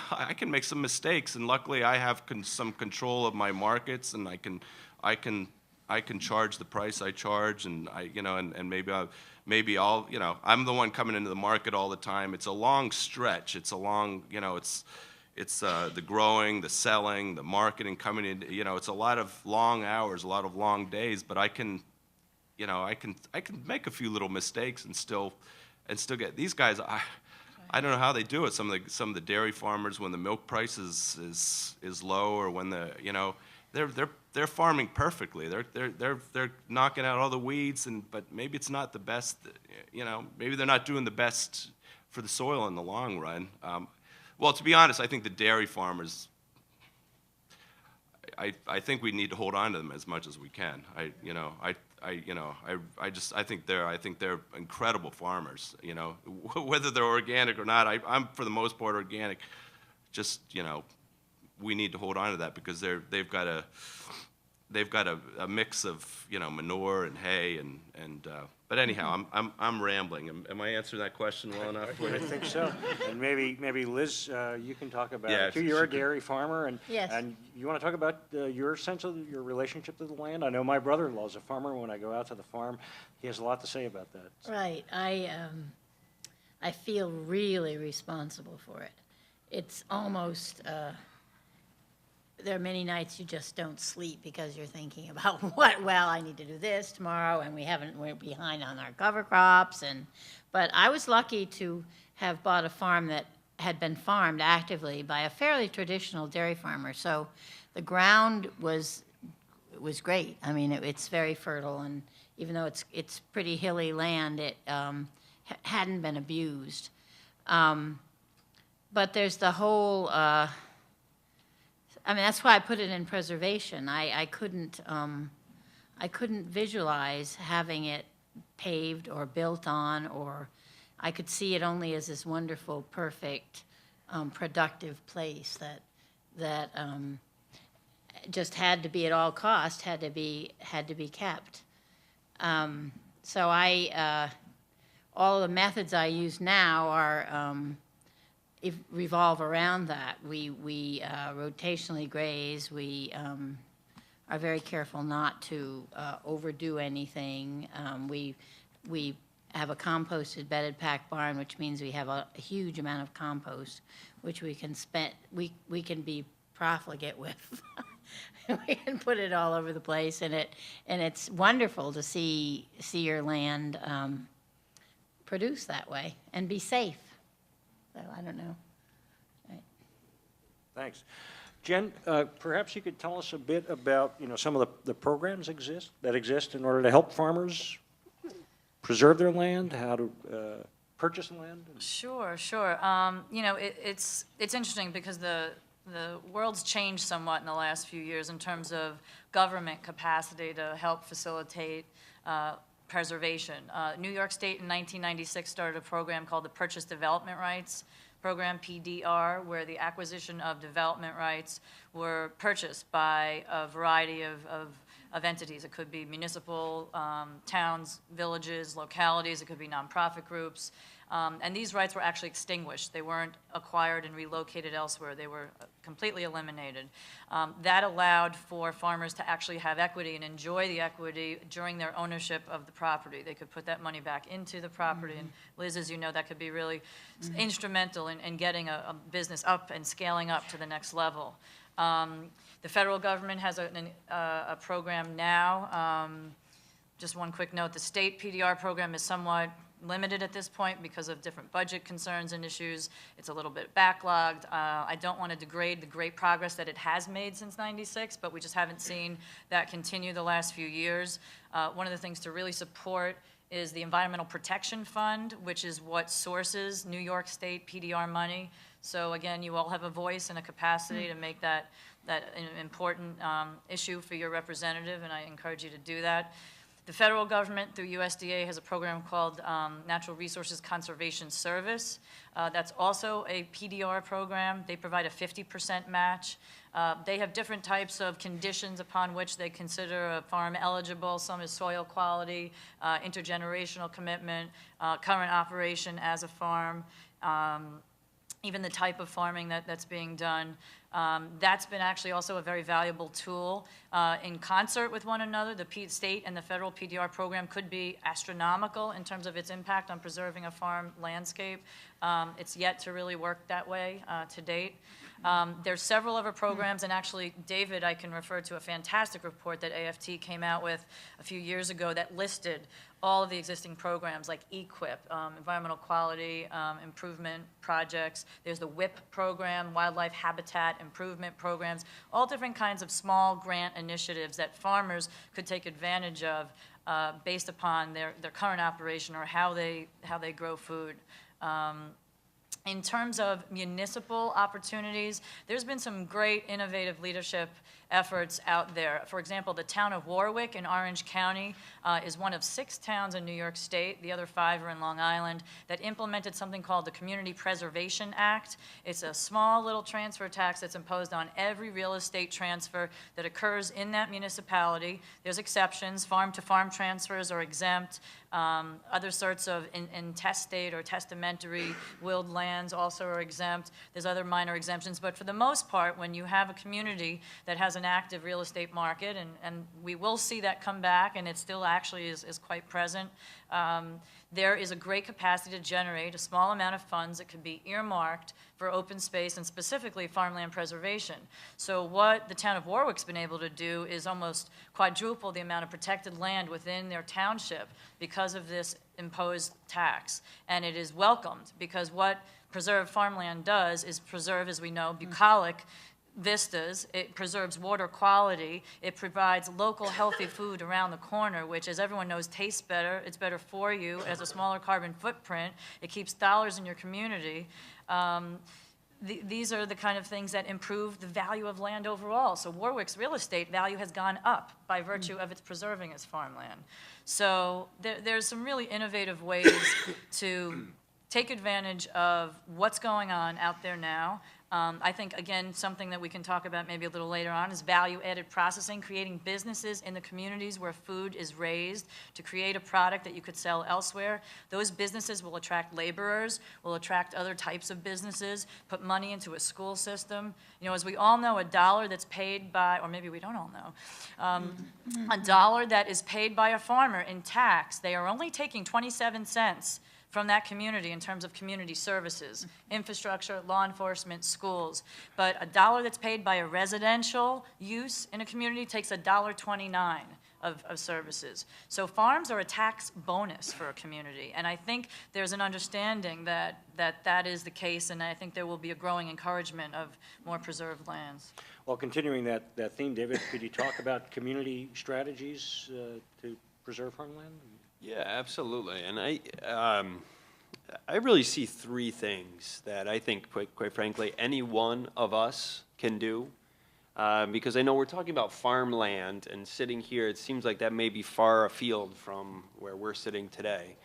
make some mistakes, and luckily I have some control of my markets, and I can charge the price I charge, and and maybe I'm the one coming into the market all the time. It's a long stretch. It's a long, it's the growing, the selling, the marketing coming in, it's a lot of long hours, a lot of long days, but I can make a few little mistakes and still get these guys. I don't know how they do it. Some of the dairy farmers, when the milk price is low, or when they're farming perfectly. They're knocking out all the weeds, but maybe it's not the best. Maybe they're not doing the best for the soil in the long run. Well, to be honest, I think the dairy farmers, I think we need to hold on to them as much as we can. I think they're incredible farmers. Whether they're organic or not, I'm for the most part organic. Just we need to hold on to that, because they've got a mix of manure and hay and. But anyhow, I'm rambling. Am I answering that question well enough for you? I think so. And maybe Liz, you can talk about Yeah, it too. if You're a she could. dairy farmer, and Yes. and you want to talk about your sense of your relationship to the land. I know my brother-in-law is a farmer. When I go out to the farm, he has a lot to say about that. Right. I feel really responsible for it. It's almost, there are many nights you just don't sleep because you're thinking about I need to do this tomorrow, and we're behind on our cover crops, but I was lucky to have bought a farm that had been farmed actively by a fairly traditional dairy farmer. So the ground was great. I mean, it's very fertile, and even though it's pretty hilly land, it hadn't been abused. But there's the whole, that's why I put it in preservation. I couldn't visualize having it paved or built on, or I could see it only as this wonderful, perfect, productive place that just had to be at all cost, had to be kept. So all the methods I use now are revolve around that. We rotationally graze. We are very careful not to overdo anything. We have a composted bedded pack barn, which means we have a huge amount of compost, which we can be profligate with. We can put it all over the place, and it's wonderful to see your land produce that way and be safe. So I don't know. Right. Thanks. Jen, perhaps you could tell us a bit about some of the programs that exist in order to help farmers preserve their land, how to purchase land. Sure. It's interesting because the world's changed somewhat in the last few years in terms of government capacity to help facilitate preservation. New York State in 1996 started a program called the Purchase Development Rights Program, PDR, where the acquisition of development rights were purchased by a variety of entities. It could be municipal, towns, villages, localities. It could be nonprofit groups. And these rights were actually extinguished. They weren't acquired and relocated elsewhere. They were completely eliminated. That allowed for farmers to actually have equity and enjoy the equity during their ownership of the property. They could put that money back into the property. And Liz, as you know, that could be really instrumental in getting a business up and scaling up to the next level. The federal government has a program now. Just one quick note, the state PDR program is somewhat limited at this point because of different budget concerns and issues. It's a little bit backlogged. I don't want to degrade the great progress that it has made since '96, but we just haven't seen that continue the last few years. One of the things to really support is the Environmental Protection Fund, which is what sources New York State PDR money. So again, you all have a voice and a capacity to make that an important issue for your representative, and I encourage you to do that. The federal government, through USDA, has a program called Natural Resources Conservation Service. That's also a PDR program. They provide a 50% match. They have different types of conditions upon which they consider a farm eligible. Some is soil quality, intergenerational commitment, current operation as a farm, even the type of farming that's being done. That's been actually also a very valuable tool. In concert with one another, the state and the federal PDR program could be astronomical in terms of its impact on preserving a farm landscape. It's yet to really work that way to date. There's several other programs, and actually, David, I can refer to a fantastic report that AFT came out with a few years ago that listed all of the existing programs like EQIP, environmental quality improvement projects. There's the WIP program, wildlife habitat improvement programs, all different kinds of small grant initiatives that farmers could take advantage of based upon their current operation or how they grow food. In terms of municipal opportunities, there's been some great innovative leadership efforts out there. For example, the town of Warwick in Orange County is one of 6 towns in New York State, the other 5 are in Long Island, that implemented something called the Community Preservation Act. It's a small little transfer tax that's imposed on every real estate transfer that occurs in that municipality. There's exceptions. Farm-to-farm transfers are exempt. Other sorts of intestate or testamentary willed lands also are exempt. There's other minor exemptions, but for the most part, when you have a community that has an active real estate market, and we will see that come back, and it still actually is quite present, there is a great capacity to generate a small amount of funds that could be earmarked for open space and specifically farmland preservation. So what the town of Warwick's been able to do is almost quadruple the amount of protected land within their township because of this imposed tax. And it is welcomed because what preserved farmland does is preserve, as we know, bucolic vistas, it preserves water quality, it provides local healthy food around the corner, which, as everyone knows, tastes better, it's better for you, it has a smaller carbon footprint, it keeps dollars in your community. These are the kind of things that improve the value of land overall. So Warwick's real estate value has gone up by virtue of its preserving its farmland. So there's some really innovative ways to take advantage of what's going on out there now. I think, again, something that we can talk about maybe a little later on is value-added processing, creating businesses in the communities where food is raised to create a product that you could sell elsewhere. Those businesses will attract laborers, will attract other types of businesses, put money into a school system. You know, as we all know, a dollar that's paid by, or maybe we don't all know, a dollar that is paid by a farmer in tax, they are only taking 27 cents from that community in terms of community services, infrastructure, law enforcement, schools. But a dollar that's paid by a residential use in a community takes $1.29 of services. So farms are a tax bonus for a community. And I think there's an understanding that that is the case, and I think there will be a growing encouragement of more preserved lands. Well, continuing that theme, David, could you talk about community strategies to preserve farmland? Yeah, absolutely. And I really see 3 things that I think, quite frankly, any one of us can do. Because I know we're talking about farmland, and sitting here, it seems like that may be far afield from where we're sitting today.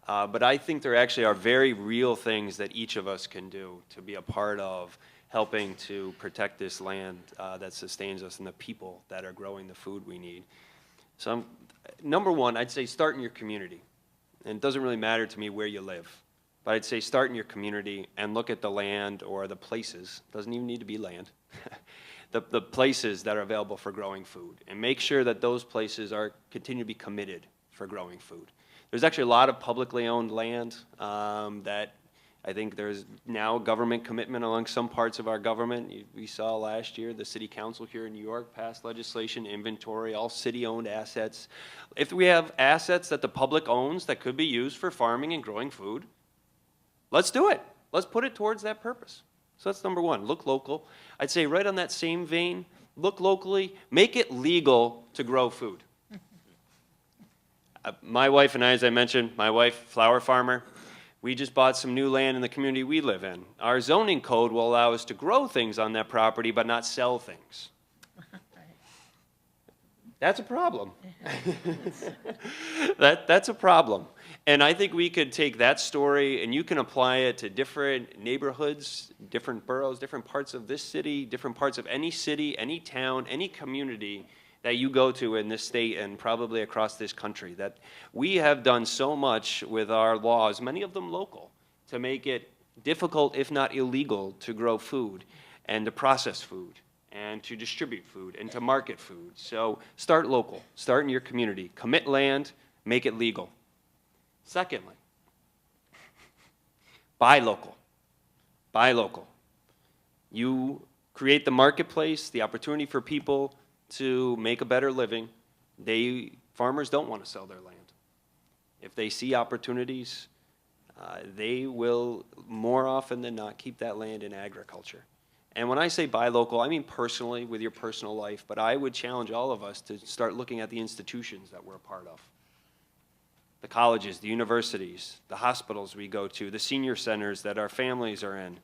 But I think there actually are very real things that each of us can do to be a part of helping to protect this land that sustains us and the people that are growing the food we need. So number one, I'd say start in your community. And it doesn't really matter to me where you live. But I'd say start in your community and look at the land or the places, doesn't even need to be land, the places that are available for growing food. And make sure that those places continue to be committed for growing food. There's actually a lot of publicly owned land that I think there's now government commitment along some parts of our government. We saw last year the city council here in New York passed legislation, inventory, all city-owned assets. If we have assets that the public owns that could be used for farming and growing food, let's do it. Let's put it towards that purpose. So that's number one, look local. I'd say right on that same vein, look locally, make it legal to grow food. My wife and I, as I mentioned, my wife, flower farmer, we just bought some new land in the community we live in. Our zoning code will allow us to grow things on that property but not sell things. That's a problem. That's a problem. And I think we could take that story and you can apply it to different neighborhoods, different boroughs, different parts of this city, different parts of any city, any town, any community that you go to in this state and probably across this country. That we have done so much with our laws, many of them local, to make it difficult, if not illegal, to grow food. and to process food, and to distribute food, and to market food. So start local, start in your community, commit land, make it legal. Secondly, buy local, buy local. You create the marketplace, the opportunity for people to make a better living. Farmers don't want to sell their land. If they see opportunities, they will more often than not keep that land in agriculture. And when I say buy local, I mean personally with your personal life, but I would challenge all of us to start looking at the institutions that we're a part of. The colleges, the universities, the hospitals we go to, the senior centers that our families are in.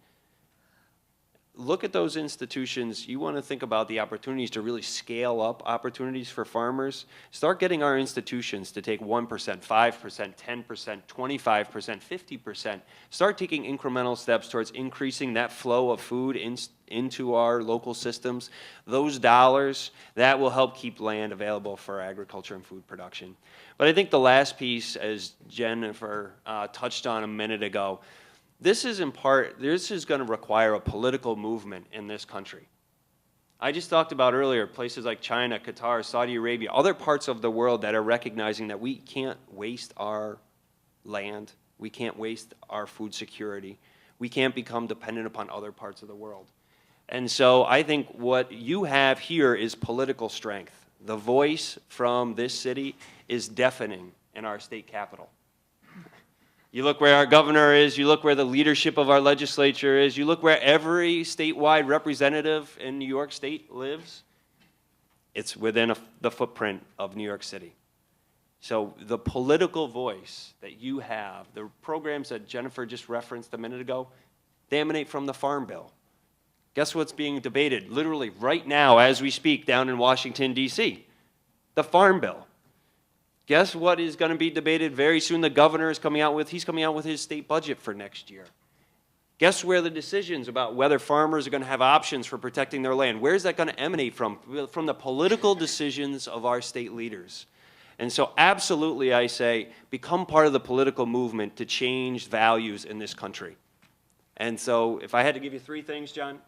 Look at those institutions. You want to think about the opportunities to really scale up opportunities for farmers. Start getting our institutions to take 1%, 5%, 10%, 25%, 50%. Start taking incremental steps towards increasing that flow of food into our local systems. Those dollars, that will help keep land available for agriculture and food production. But I think the last piece, as Jennifer touched on a minute ago, this is going to require a political movement in this country. I just talked about earlier places like China, Qatar, Saudi Arabia, other parts of the world that are recognizing that we can't waste our land, we can't waste our food security, we can't become dependent upon other parts of the world. And so I think what you have here is political strength. The voice from this city is deafening in our state capital. You look where our governor is, you look where the leadership of our legislature is, you look where every statewide representative in New York State lives, it's within the footprint of New York City. So the political voice that you have, the programs that Jennifer just referenced a minute ago, they emanate from the Farm Bill. Guess what's being debated literally right now as we speak down in Washington, D.C.? The Farm Bill. Guess what is going to be debated very soon? The governor is coming out with, he's coming out with his state budget for next year. Guess where the decisions about whether farmers are going to have options for protecting their land, where's that going to emanate from? From the political decisions of our state leaders. And so absolutely I say, become part of the political movement to change values in this country. And so if I had to give you three things, John,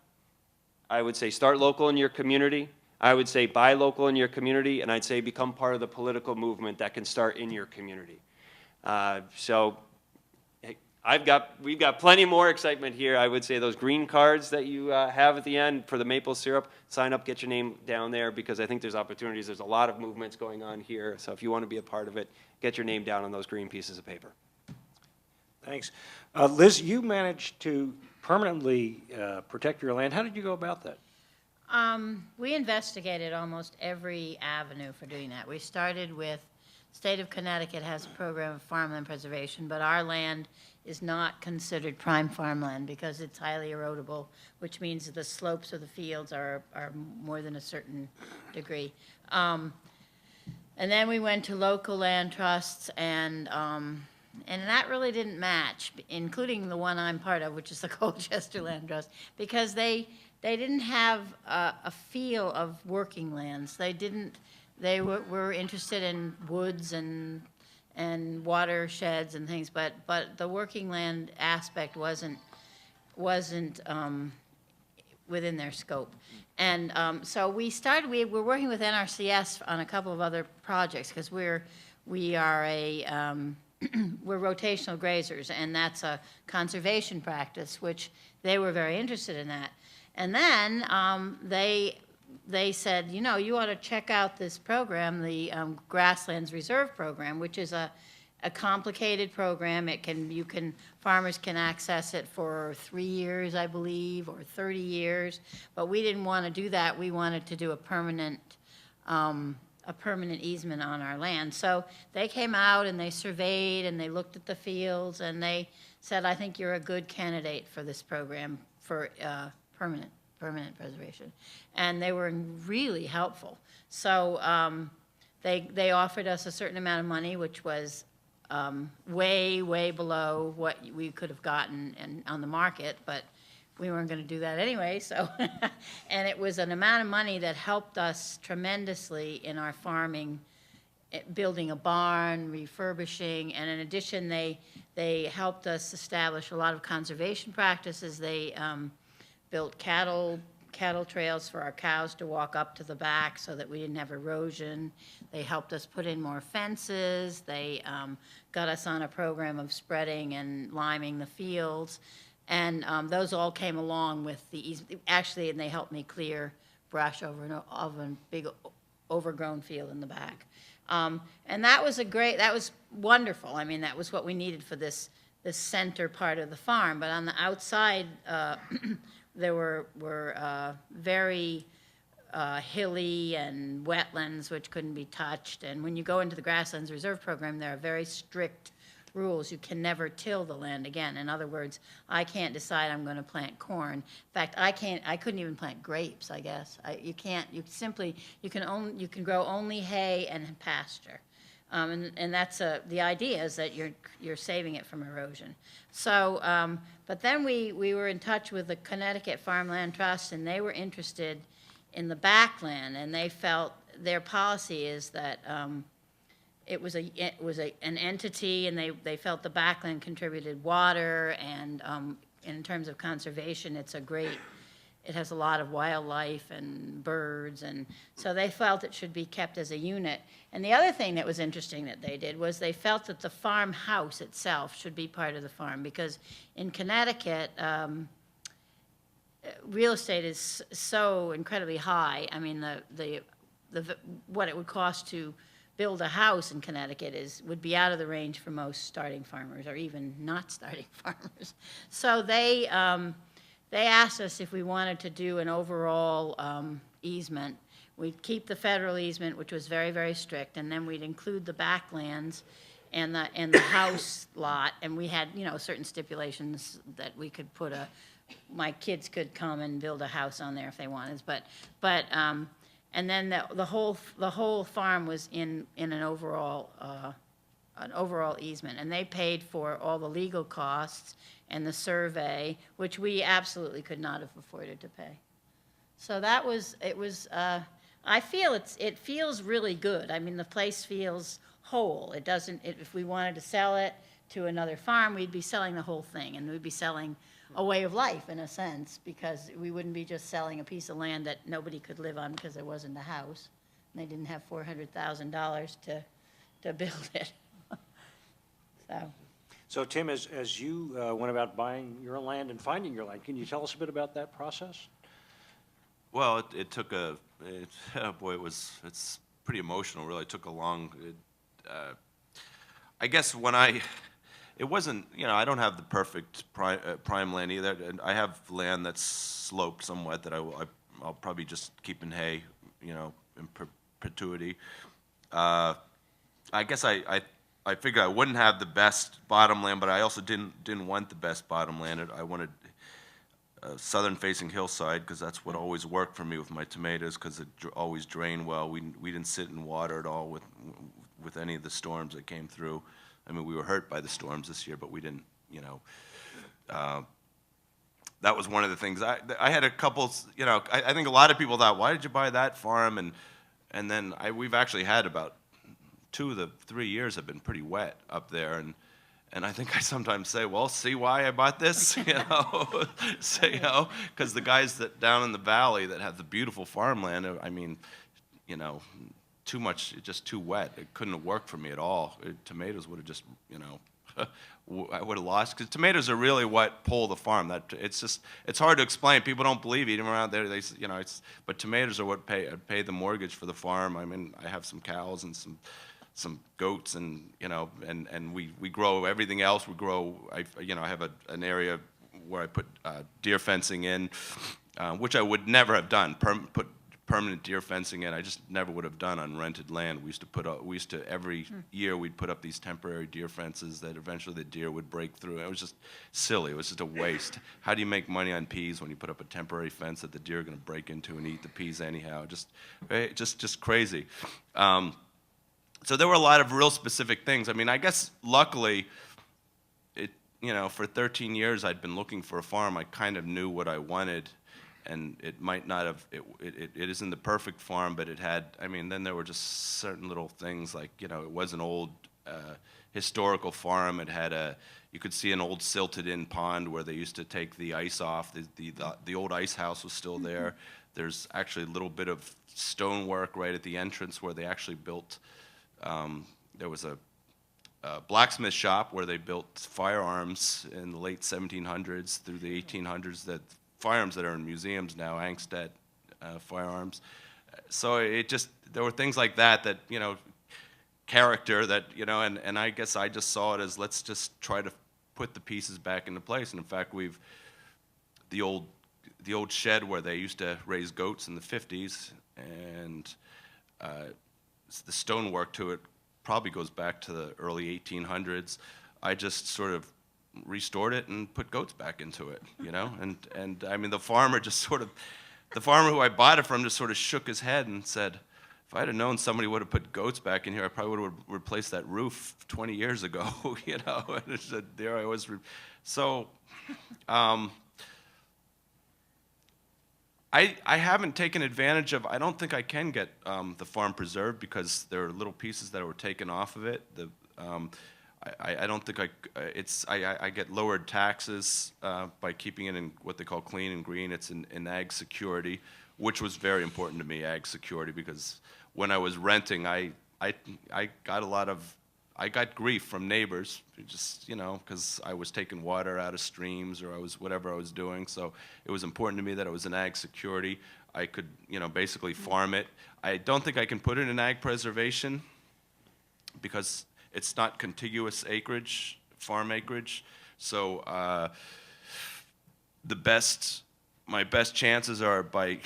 I would say start local in your community. I would say buy local in your community, and I'd say become part of the political movement that can start in your community. So hey, we've got plenty more excitement here. I would say those green cards that you have at the end for the maple syrup, sign up, get your name down there, because I think there's opportunities. There's a lot of movements going on here. So if you want to be a part of it, get your name down on those green pieces of paper. Thanks. Liz, you managed to permanently protect your land. How did you go about that? We investigated almost every avenue for doing that. We started with, the state of Connecticut has a program of farmland preservation, but our land is not considered prime farmland because it's highly erodible, which means the slopes of the fields are more than a certain degree. And then we went to local land trusts, and that really didn't match, including the one I'm part of, which is the Colchester Land Trust, because they didn't have a feel of working lands. They were interested in woods and watersheds and things, but the working land aspect wasn't within their scope. And so we were working with NRCS on a couple of other projects, because we're rotational grazers, and that's a conservation practice, which they were very interested in that. And then they said, you know, you ought to check out this program, the Grasslands Reserve Program, which is a complicated program. Farmers can access it for 3 years, I believe, or 30 years. But we didn't want to do that. We wanted to do a permanent easement on our land. So they came out and they surveyed and they looked at the fields and they said, I think you're a good candidate for this program for permanent preservation. And they were really helpful. So they offered us a certain amount of money, which was way below what we could have gotten on the market, but we weren't going to do that anyway. So, and it was an amount of money that helped us tremendously in our farming, building a barn, refurbishing, and in addition, they helped us establish a lot of conservation practices. They built cattle trails for our cows to walk up to the back so that we didn't have erosion. They helped us put in more fences. They got us on a program of spreading and liming the fields. And those all came along with the easement. Actually, and they helped me clear brush over a big overgrown field in the back. And that was that was wonderful. I mean, that was what we needed for this center part of the farm. But on the outside, there were very hilly and wetlands which couldn't be touched. And when you go into the Grasslands Reserve Program, there are very strict rules. You can never till the land again. In other words, I can't decide I'm going to plant corn. In fact, I couldn't even plant grapes, I guess. You can grow only hay and pasture. And that's the idea is that you're saving it from erosion. So, but then we were in touch with the Connecticut Farmland Trust, and they were interested in the backland, and they felt their policy is that it was an entity, and they felt the backland contributed water, and in terms of conservation, it has a lot of wildlife and birds, and so they felt it should be kept as a unit. And the other thing that was interesting that they did was they felt that the farmhouse itself should be part of the farm, because in Connecticut, real estate is so incredibly high. I mean, what it would cost to build a house in Connecticut would be out of the range for most starting farmers, or even not starting farmers. So they asked us if we wanted to do an overall easement. We'd keep the federal easement, which was very, very strict, and then we'd include the backlands and the house lot. And we had, certain stipulations that we could my kids could come and build a house on there if they wanted. But and then the whole farm was in an overall easement, and they paid for all the legal costs and the survey, which we absolutely could not have afforded to pay. So I feel it feels really good. I mean, the place feels whole. It doesn't, if we wanted to sell it to another farm, we'd be selling the whole thing, and we'd be selling a way of life in a sense, because we wouldn't be just selling a piece of land that nobody could live on because there wasn't a house, and they didn't have $400,000 to build it. So Tim, as you went about buying your land and finding your land, can you tell us a bit about that process? Well, it took it's pretty emotional, really. It took a long, I guess it wasn't, I don't have the perfect prime land either. And I have land that's sloped somewhat that I'll probably just keep in hay, in perpetuity. I guess I figured I wouldn't have the best bottomland, but I also didn't want the best bottomland. I wanted a southern-facing hillside, because that's what always worked for me with my tomatoes, because it always drained well. We didn't sit in water at all with any of the storms that came through. I mean, we were hurt by the storms this year, but we didn't, that was one of the things. I had a couple, I think a lot of people thought, why did you buy that farm? And then we've actually had about 2 of the 3 years have been pretty wet up there, and I think I sometimes say, well, see why I bought this, because the guys that down in the valley that have the beautiful farmland, I mean, too much, just too wet. It couldn't have worked for me at all. Tomatoes would have just, I would have lost, because tomatoes are really what pull the farm. It's hard to explain. People don't believe it. Even around there, but tomatoes are what pay the mortgage for the farm. I mean, I have some cows and some goats, and and we grow everything else. We grow. I have an area where I put deer fencing in, which I would never have done. Put permanent deer fencing in. I just never would have done on rented land. We used to every year we'd put up these temporary deer fences that eventually the deer would break through. It was just silly. It was just a waste. How do you make money on peas when you put up a temporary fence that the deer are going to break into and eat the peas anyhow? Just crazy. So there were a lot of real specific things. I mean, I guess luckily, for 13 years I'd been looking for a farm. I kind of knew what I wanted, and it might not have, it isn't the perfect farm, but it had, then there were just certain little things like, it was an old historical farm. It had you could see an old silted-in pond where they used to take the ice off. The old ice house was still there. There's actually a little bit of stonework right at the entrance where they actually built, there was a blacksmith shop where they built firearms in the late 1700s through the 1800s, that firearms that are in museums now, Angstedt firearms. So there were things like that, character that, and I guess I just saw it as, let's just try to put the pieces back into place. And in fact, the old shed where they used to raise goats in the 50s, and the stonework to it probably goes back to the early 1800s. I just sort of restored it and put goats back into it, and I mean, the farmer who I bought it from just sort of shook his head and said, if I'd have known somebody would have put goats back in here, I probably would have replaced that roof 20 years ago, and it's there I was. So, I haven't taken advantage of, I don't think I can get the farm preserved because there are little pieces that were taken off of it. I don't think I get lowered taxes by keeping it in what they call clean and green. It's in ag security, which was very important to me, ag security, because when I was renting, I got grief from neighbors, just, because I was taking water out of streams or whatever I was doing. So it was important to me that it was an ag security. I could, basically farm it. I don't think I can put it in ag preservation because it's not contiguous acreage, farm acreage. So my best chances are by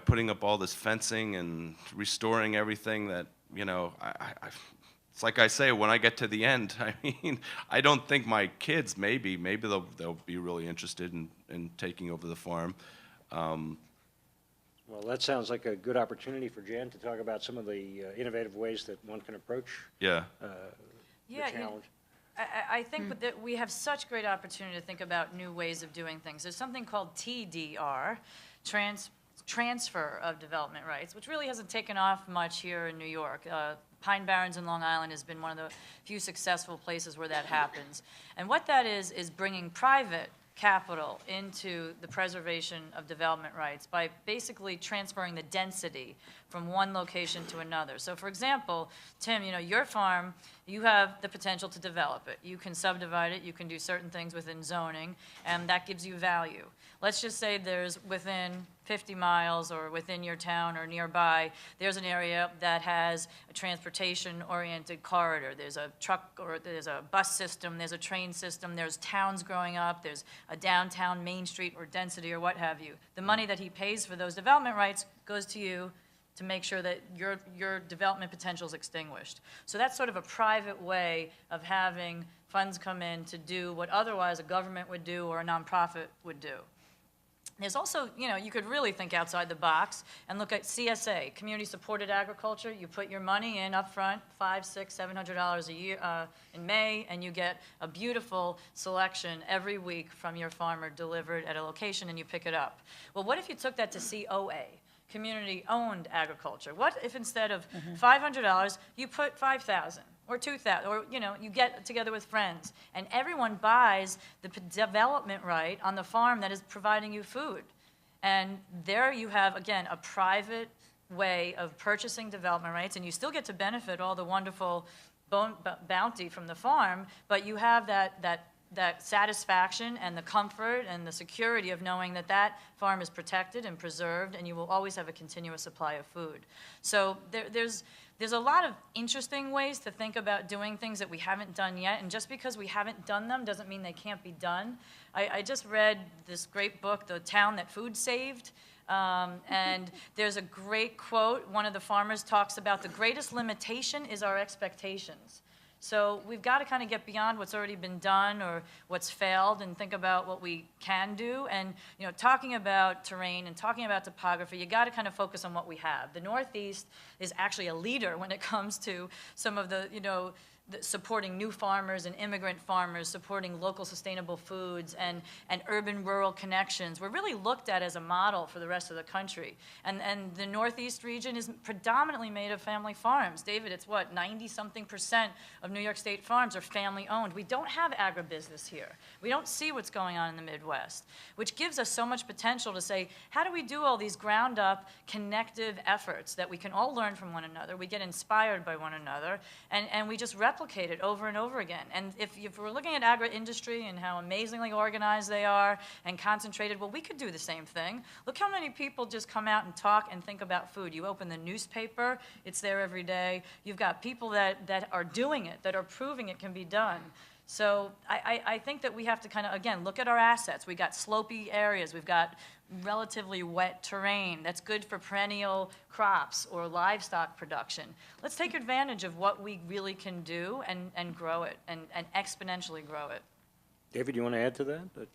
putting up all this fencing and restoring everything that, it's like I say, when I get to the end, I mean, I don't think my kids, maybe they'll be really interested in taking over the farm. Well, that sounds like a good opportunity for Jan to talk about some of the innovative ways that one can approach the challenge. I think that we have such great opportunity to think about new ways of doing things. There's something called TDR, transfer of development rights, which really hasn't taken off much here in New York. Pine Barrens in Long Island has been one of the few successful places where that happens. And what that is bringing private capital into the preservation of development rights by basically transferring the density from one location to another. So for example, Tim, your farm, you have the potential to develop it. You can subdivide it, you can do certain things within zoning, and that gives you value. Let's just say there's within 50 miles or within your town or nearby, there's an area that has a transportation-oriented corridor. There's a truck or there's a bus system, there's a train system, there's towns growing up, there's a downtown Main Street or density or what have you. The money that he pays for those development rights goes to you to make sure that your development potential is extinguished. So that's sort of a private way of having funds come in to do what otherwise a government would do or a nonprofit would do. There's also, you could really think outside the box and look at CSA, community-supported agriculture. You put your money in up front, $500, $600, $700 a year in May, and you get a beautiful selection every week from your farmer delivered at a location, and you pick it up. Well, what if you took that to COA, community-owned agriculture? What if instead of $500, you put $5,000? Or 2,000, or you get together with friends, and everyone buys the development right on the farm that is providing you food. And there you have, again, a private way of purchasing development rights, and you still get to benefit all the wonderful bounty from the farm, but you have that satisfaction and the comfort and the security of knowing that that farm is protected and preserved, and you will always have a continuous supply of food. So there's a lot of interesting ways to think about doing things that we haven't done yet, and just because we haven't done them doesn't mean they can't be done. I just read this great book, The Town That Food Saved, and there's a great quote. One of the farmers talks about the greatest limitation is our expectations. So we've got to kind of get beyond what's already been done or what's failed and think about what we can do. And talking about terrain and talking about topography, you got to kind of focus on what we have. The Northeast is actually a leader when it comes to some of the supporting new farmers and immigrant farmers, supporting local sustainable foods and urban-rural connections. We're really looked at as a model for the rest of the country. And the Northeast region is predominantly made of family farms. David, it's what, 90-something% of New York State farms are family-owned. We don't have agribusiness here. We don't see what's going on in the Midwest, which gives us so much potential to say, how do we do all these ground-up connective efforts that we can all learn from one another, we get inspired by one another, and we just replicate it over and over again. And if we're looking at agri-industry and how amazingly organized they are and concentrated, well, we could do the same thing. Look how many people just come out and talk and think about food. You open the newspaper, it's there every day. You've got people that are doing it, that are proving it can be done. So I think that we have to kind of, again, look at our assets. We've got slopey areas. We've got relatively wet terrain that's good for perennial crops or livestock production. Let's take advantage of what we really can do and grow it and exponentially grow it. David, you want to add to that?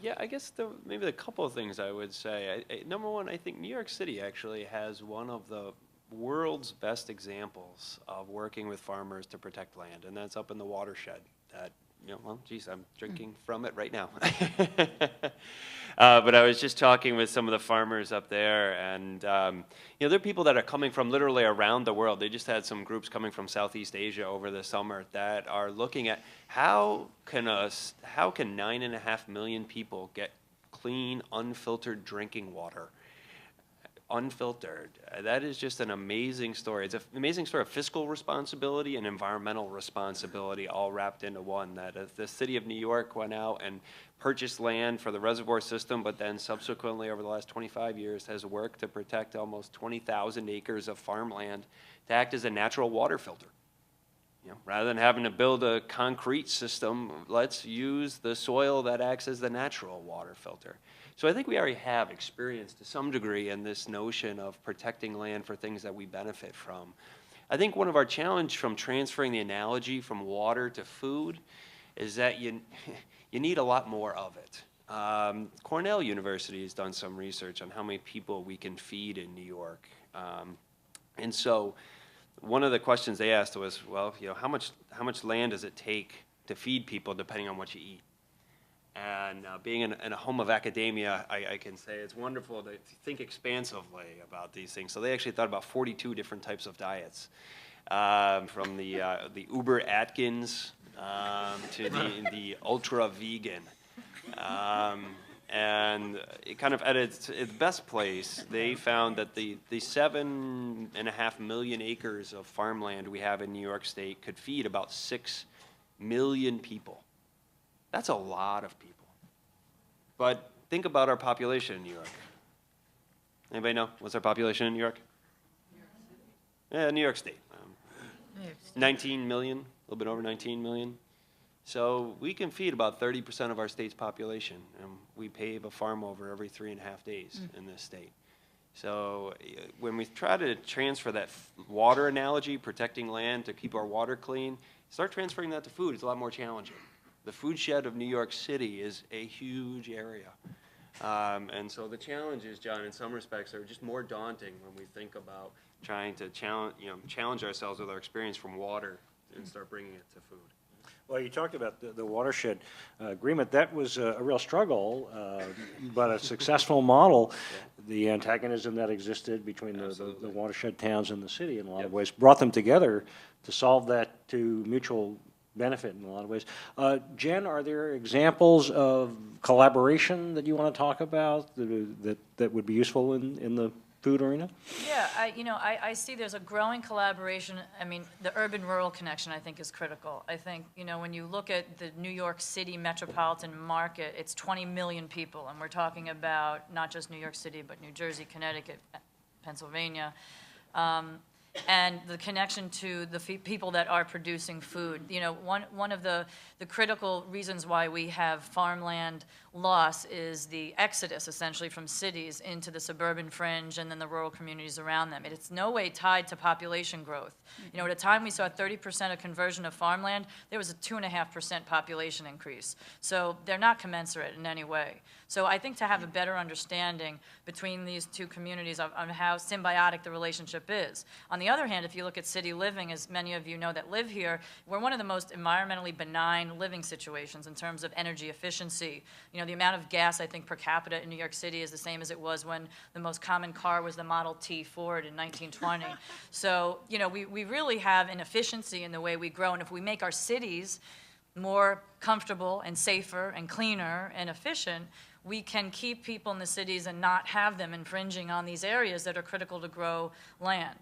Yeah, I guess maybe a couple of things I would say. Number one, I think New York City actually has one of the world's best examples of working with farmers to protect land, and that's up in the watershed. That, well, geez, I'm drinking from it right now. But I was just talking with some of the farmers up there, and there are people that are coming from literally around the world. They just had some groups coming from Southeast Asia over the summer that are looking at how can 9.5 million people get clean, unfiltered drinking water. Unfiltered. That is just an amazing story. It's an amazing story of fiscal responsibility and environmental responsibility all wrapped into one. That the city of New York went out and purchased land for the reservoir system, but then subsequently over the last 25 years has worked to protect almost 20,000 acres of farmland to act as a natural water filter. Rather than having to build a concrete system, let's use the soil that acts as the natural water filter. So I think we already have experience to some degree in this notion of protecting land for things that we benefit from. I think one of our challenge from transferring the analogy from water to food is that you need a lot more of it. Cornell University has done some research on how many people we can feed in New York. And so one of the questions they asked was, well, how much land does it take to feed people depending on what you eat? And being in a home of academia, I can say it's wonderful to think expansively about these things. So they actually thought about 42 different types of diets, from the Uber Atkins to the ultra vegan. And it kind of at its best place, they found that the 7.5 million acres of farmland we have in New York State could feed about 6 million people. That's a lot of people. But think about our population in New York. Anybody know what's our population in New York? Yeah, New York State. 19 million, a little bit over 19 million. So we can feed about 30% of our state's population, and we pave a farm over every 3.5 days in this state. So when we try to transfer that water analogy, protecting land to keep our water clean, start transferring that to food. It's a lot more challenging. The food shed of New York City is a huge area. And so the challenges, John, in some respects are just more daunting when we think about trying to challenge ourselves with our experience from water and start bringing it to food. Well, you talked about the watershed agreement. That was a real struggle, but a successful model. Yeah. The antagonism that existed between the watershed towns and the city in a lot of ways brought them together to solve that to mutual benefit in a lot of ways. Jen, are there examples of collaboration that you want to talk about that would be useful in the food arena? Yeah, I see there's a growing collaboration. I mean, the urban-rural connection, I think, is critical. I think, when you look at the New York City metropolitan market, it's 20 million people, and we're talking about not just New York City, but New Jersey, Connecticut, Pennsylvania. And the connection to the people that are producing food. One of the critical reasons why we have farmland loss is the exodus, essentially, from cities into the suburban fringe and then the rural communities around them. It's no way tied to population growth. At a time we saw 30% of conversion of farmland, there was a 2.5% population increase. So they're not commensurate in any way. So I think to have a better understanding between these two communities on how symbiotic the relationship is. On the other hand, if you look at city living, as many of you know that live here, we're one of the most environmentally benign living situations in terms of energy efficiency. You know, the amount of gas, I think, per capita in New York City is the same as it was when the most common car was the Model T Ford in 1920. So, you know, we really have an efficiency in the way we grow, and if we make our cities more comfortable and safer and cleaner and efficient, we can keep people in the cities and not have them infringing on these areas that are critical to grow land.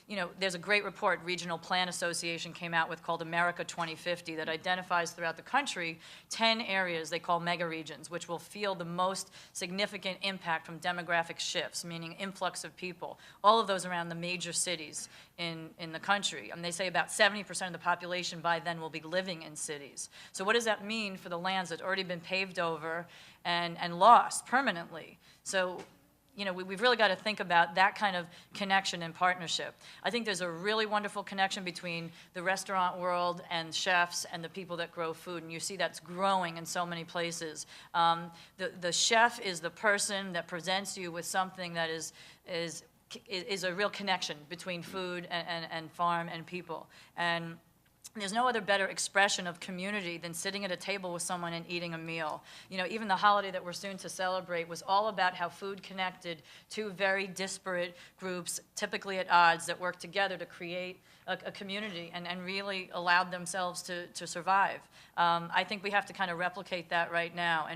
You know, there's a great report Regional Plan Association came out with called America 2050 that identifies throughout the country 10 areas they call mega regions, which will feel the most significant impact from demographic shifts, meaning influx of people. All of those around the major cities in the country. And they say about 70% of the population by then will be living in cities. So what does that mean for the lands that have already been paved over and lost permanently? So, you know, we've really got to think about that kind of connection and partnership. I think there's a really wonderful connection between the restaurant world and chefs and the people that grow food, and you see that's growing in so many places. The chef is the person that presents you with something that is a real connection between food and farm and people. And there's no other better expression of community than sitting at a table with someone and eating a meal. You know, even the holiday that we're soon to celebrate was all about how food connected two very disparate groups, typically at odds, that work together to create a community and really allowed themselves to survive. I think we have to kind of replicate that right now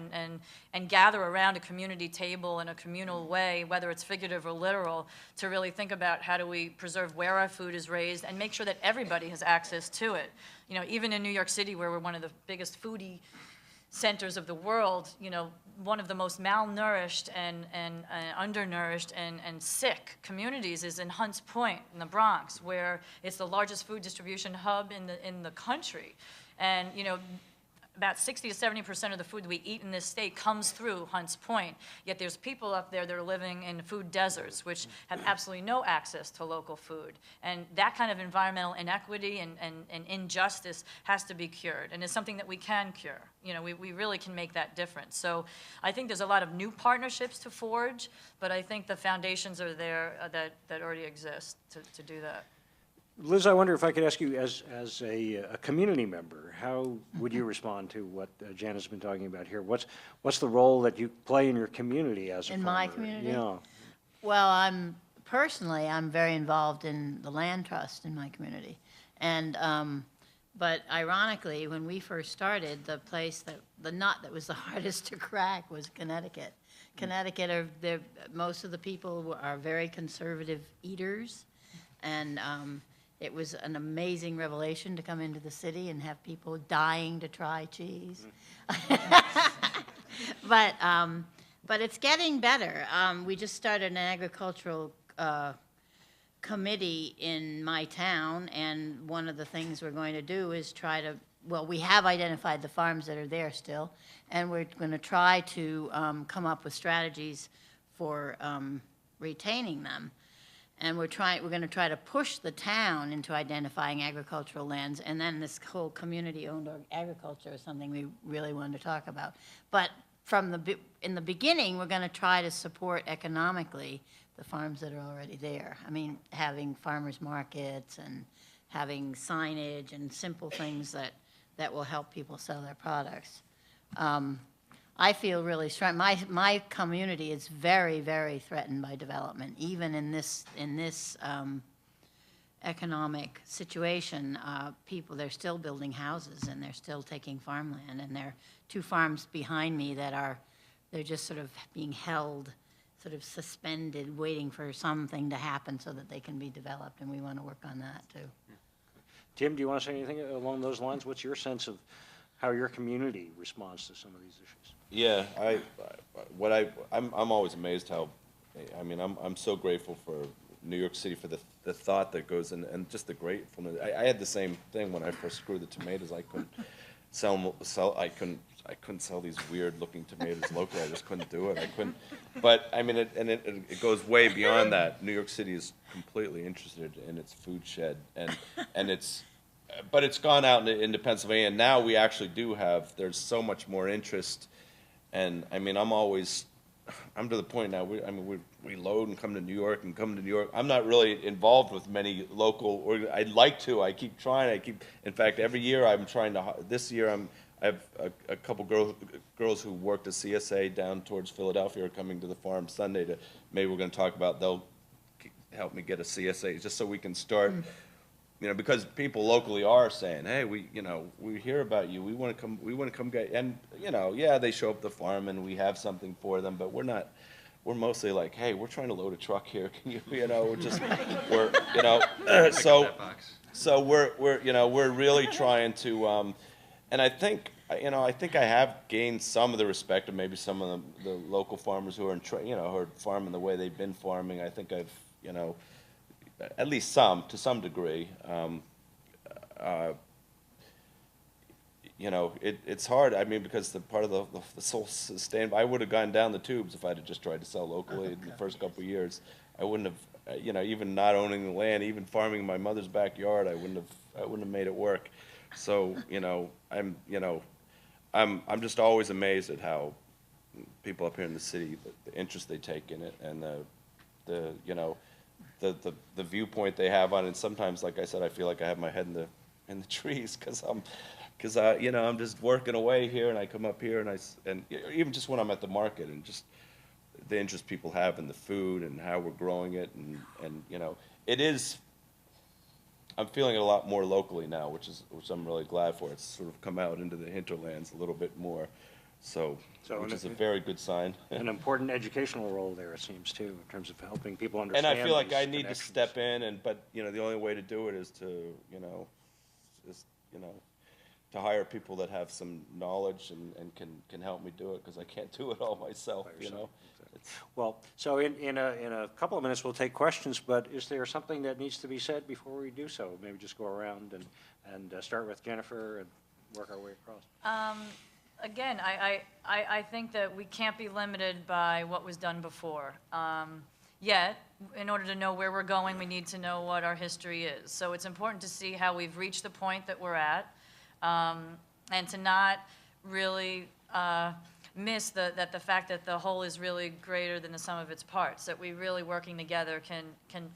and gather around a community table in a communal way, whether it's figurative or literal, to really think about how do we preserve where our food is raised and make sure that everybody has access to it. You know, even in New York City, where we're one of the biggest foodie centers of the world, you know, one of the most malnourished and undernourished and sick communities is in Hunts Point in the Bronx, where it's the largest food distribution hub in the country. And, you know, about 60 to 70% of the food we eat in this state comes through Hunts Point, yet there's people up there that are living in food deserts, which have absolutely no access to local food. And that kind of environmental inequity and injustice has to be cured, and it's something that we can cure. You know, we really can make that difference. So I think there's a lot of new partnerships to forge, but I think the foundations are there that already exist to do that. Liz, I wonder if I could ask you, as a community member, how would you respond to what Jan has been talking about here? What's the role that you play in your community as a farmer? In my community? Yeah. Well, I'm very involved in the land trust in my community. And, but ironically, when we first started, the nut that was the hardest to crack was Connecticut. Connecticut, most of the people are very conservative eaters. And it was an amazing revelation to come into the city and have people dying to try cheese. But it's getting better. We just started an agricultural committee in my town, and one of the things we're going to do is we have identified the farms that are there still, and we're going to try to come up with strategies for retaining them. And we're going to try to push the town into identifying agricultural lands, and then this whole community-owned agriculture is something we really wanted to talk about. But in the beginning, we're going to try to support economically the farms that are already there. I mean, having farmers markets and having signage and simple things that will help people sell their products. I feel really strong. My community is very, very threatened by development. Even in this economic situation, they're still building houses and they're still taking farmland. And there are 2 farms behind me they're just sort of being held, sort of suspended, waiting for something to happen so that they can be developed. And we want to work on that too. Tim, do you want to say anything along those lines? What's your sense of how your community responds to some of these issues? Yeah, I'm always amazed how, I mean, I'm so grateful for New York City for the thought that goes in and just the gratefulness. I had the same thing when I first grew the tomatoes. I couldn't I couldn't sell these weird looking tomatoes locally. I just couldn't do it. I couldn't. But I mean, it goes way beyond that. New York City is completely interested in its food shed, and it's. But it's gone out into Pennsylvania, and now we actually do have. There's so much more interest. And I mean, I'm always I'm to the point now, we load and come to New York and come to New York. I'm not really involved with many local, I'd like to, I keep trying, in fact, every year I'm trying to, this year I have a couple girls who worked at CSA down towards Philadelphia are coming to the farm Sunday to, maybe we're gonna talk about, they'll help me get a CSA, just so we can start, you know, because people locally are saying, hey, we hear about you, we wanna come get, and, you know, yeah, they show up at the farm and we have something for them, but we're mostly like, hey, we're trying to load a truck here, can you, we're, you know, so we're really trying to, and I think I have gained some of the respect of maybe some of the local farmers who are who are farming the way they've been farming. I think I've, at least to some degree. It's hard. I mean, because the part of the sole sustain. I would have gone down the tubes if I'd have just tried to sell locally in the first couple of years. I wouldn't have, even not owning the land, even farming in my mother's backyard, I wouldn't have made it work. So, I'm just always amazed at how people up here in the city, the interest they take in it, and the viewpoint they have on it. And sometimes, like I said, I feel like I have my head in the trees because I'm just working away here, and I come up here and even just when I'm at the market and just the interest people have in the food and how we're growing it, and it is. I'm feeling it a lot more locally now, which I'm really glad for. It's sort of come out into the hinterlands a little bit more, which is a very good sign. An important educational role there, it seems, too, in terms of helping people understand. And I feel like these I need connections. to step in, but the only way to do it is to to hire people that have some knowledge and can help me do it, because I can't do it all myself. Well, so in a couple of minutes, we'll take questions, but is there something that needs to be said before we do so? Maybe just go around and start with Jennifer and work our way across. Again, I think that we can't be limited by what was done before. Yet, in order to know where we're going, we need to know what our history is. So it's important to see how we've reached the point that we're at, and to not really miss the fact that the whole is really greater than the sum of its parts, that we really working together can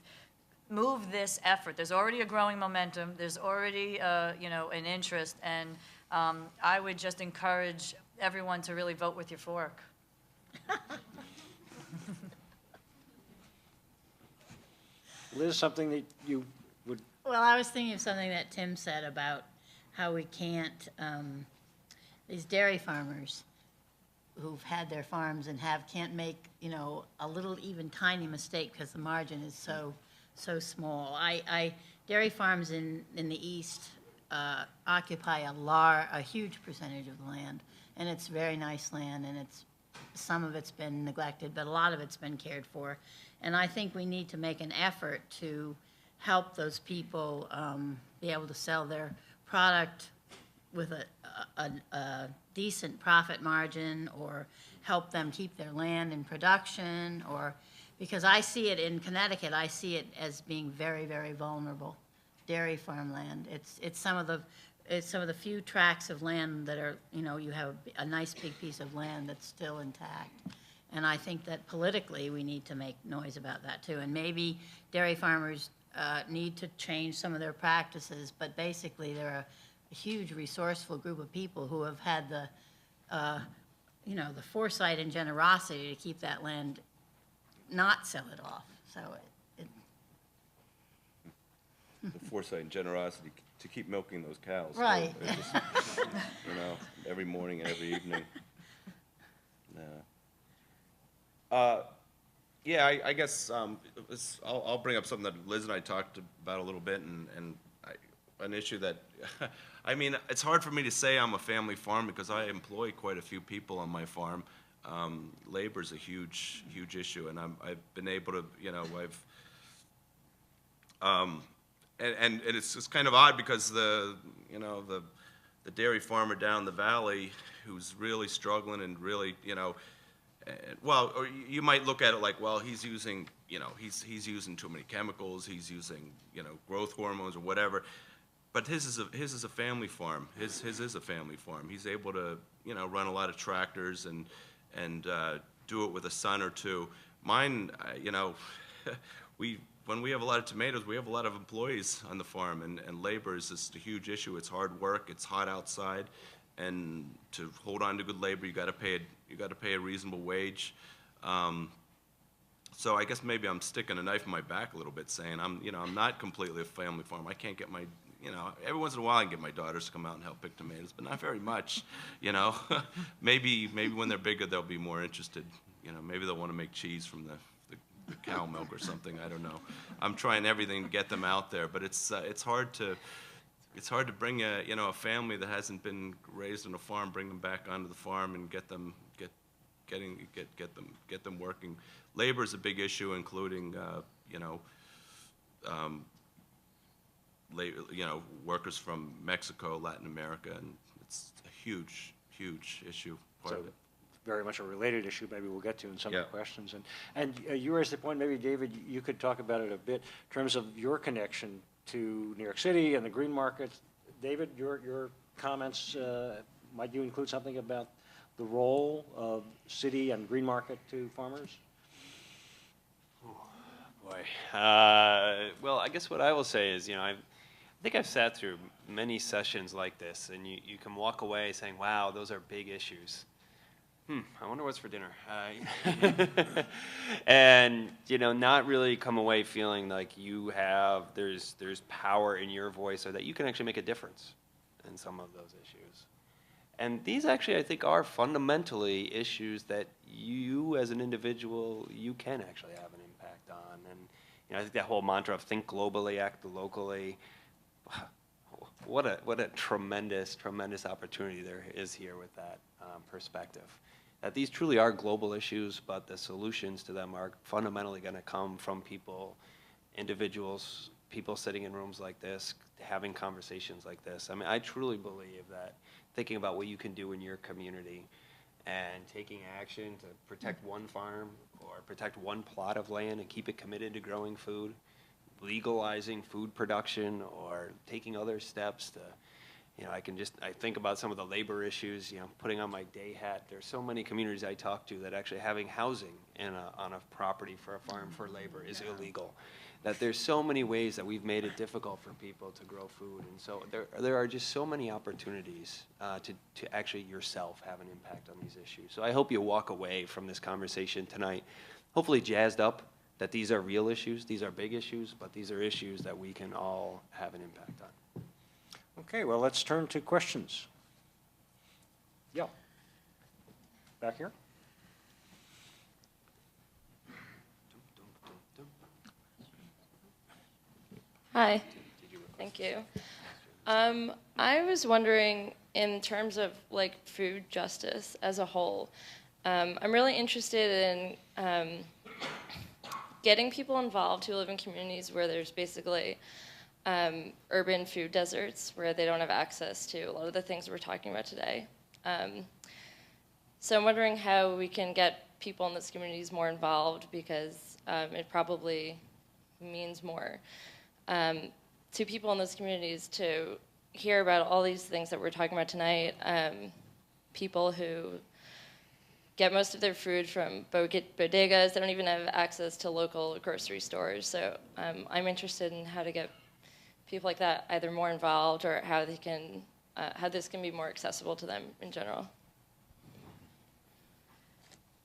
move this effort. There's already a growing momentum, there's already an interest, and I would just encourage everyone to really vote with your fork. Liz, something that you would... Well, I was thinking of something that Tim said about how we can't, these dairy farmers who've had their farms and can't make, a little even tiny mistake because the margin is so small. Dairy farms in the East occupy a huge percentage of the land, and it's very nice land, and some of it's been neglected, but a lot of it's been cared for. And I think we need to make an effort to help those people be able to sell their product with a decent profit margin, or help them keep their land in production, because I see it in Connecticut, I see it as being very, very vulnerable, dairy farmland. It's some of the few tracts of land that are, you have a nice big piece of land that's still intact. And I think that politically we need to make noise about that too. And maybe dairy farmers need to change some of their practices, but basically they're a huge resourceful group of people who have had the foresight and generosity to keep that land, not sell it off. So The foresight and generosity to keep milking those cows. Right. Every morning and every evening. I guess I'll bring up something that Liz and I talked about a little bit, and an issue that, I mean, it's hard for me to say I'm a family farm because I employ quite a few people on my farm. Labor is a huge issue, and I've been able to, and it's kind of odd because the dairy farmer down the valley who's really struggling and really, or you might look at it like, well, he's using, he's using too many chemicals, he's using, growth hormones or whatever. But his is a family farm. His is a family farm. He's able to, run a lot of tractors and do it with a son or two. Mine, you know, when we have a lot of tomatoes, we have a lot of employees on the farm, and labor is just a huge issue. It's hard work, it's hot outside, and to hold on to good labor, you got to pay a reasonable wage. So I guess maybe I'm sticking a knife in my back a little bit, saying I'm not completely a family farm. I can't get my, every once in a while I can get my daughters to come out and help pick tomatoes, but not very much, Maybe when they're bigger they'll be more interested. Maybe they'll want to make cheese from the cow milk or something. I don't know. I'm trying everything to get them out there, but it's hard to bring a family that hasn't been raised on a farm, bring them back onto the farm and get them working. Labor is a big issue, including workers from Mexico, Latin America, and it's a huge issue. Part of it. Very much a related issue, maybe we'll get to in some of the questions. And you raised the point, maybe David, you could talk about it a bit in terms of your connection to New York City and the Greenmarkets. David, your comments, might you include something about the role of city and Greenmarket to farmers? Boy. Well, I guess what I will say is, I think I've sat through many sessions like this, and you can walk away saying, wow, those are big issues. I wonder what's for dinner. And, not really come away feeling like there's power in your voice, or that you can actually make a difference in some of those issues. And these actually, I think, are fundamentally issues that you as an individual, you can actually have an impact on. And, I think that whole mantra of think globally, act locally, what a tremendous opportunity there is here with that perspective. That these truly are global issues, but the solutions to them are fundamentally going to come from people, individuals, people sitting in rooms like this, having conversations like this. I mean, I truly believe that thinking about what you can do in your community and taking action to protect one farm or protect one plot of land and keep it committed to growing food, legalizing food production, or taking other steps to, I think about some of the labor issues, putting on my day hat. There's so many communities I talk to that actually having housing on a property for a farm for labor is illegal. That there's so many ways that we've made it difficult for people to grow food. And so there are just so many opportunities to actually yourself have an impact on these issues. So I hope you walk away from this conversation tonight, hopefully jazzed up that these are real issues, these are big issues, but these are issues that we can all have an impact on. Okay, well, let's turn to questions. Yeah. Back here. Hi, thank you. I was wondering, in terms of food justice as a whole, I'm really interested in getting people involved who live in communities where there's basically urban food deserts, where they don't have access to a lot of the things we're talking about today. So I'm wondering how we can get people in those communities more involved, because it probably means more to people in those communities to hear about all these things that we're talking about tonight. People who get most of their food from bodegas, they don't even have access to local grocery stores. So I'm interested in how to get people like that either more involved, or how they can, how this can be more accessible to them in general.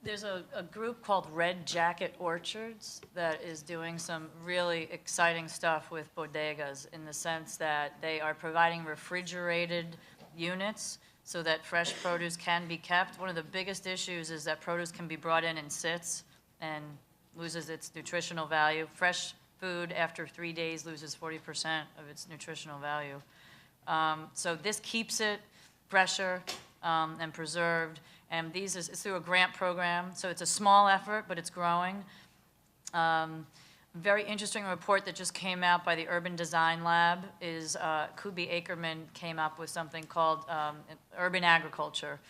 There's a group called Red Jacket Orchards that is doing some really exciting stuff with bodegas, in the sense that they are providing refrigerated units so that fresh produce can be kept. One of the biggest issues is that produce can be brought in and sits and loses its nutritional value. Fresh food after 3 days loses 40% of its nutritional value. So this keeps it fresher and preserved. And it's through a grant program, so it's a small effort, but it's growing. Very interesting report that just came out by the Urban Design Lab is Kubi Ackerman came up with something called urban agriculture,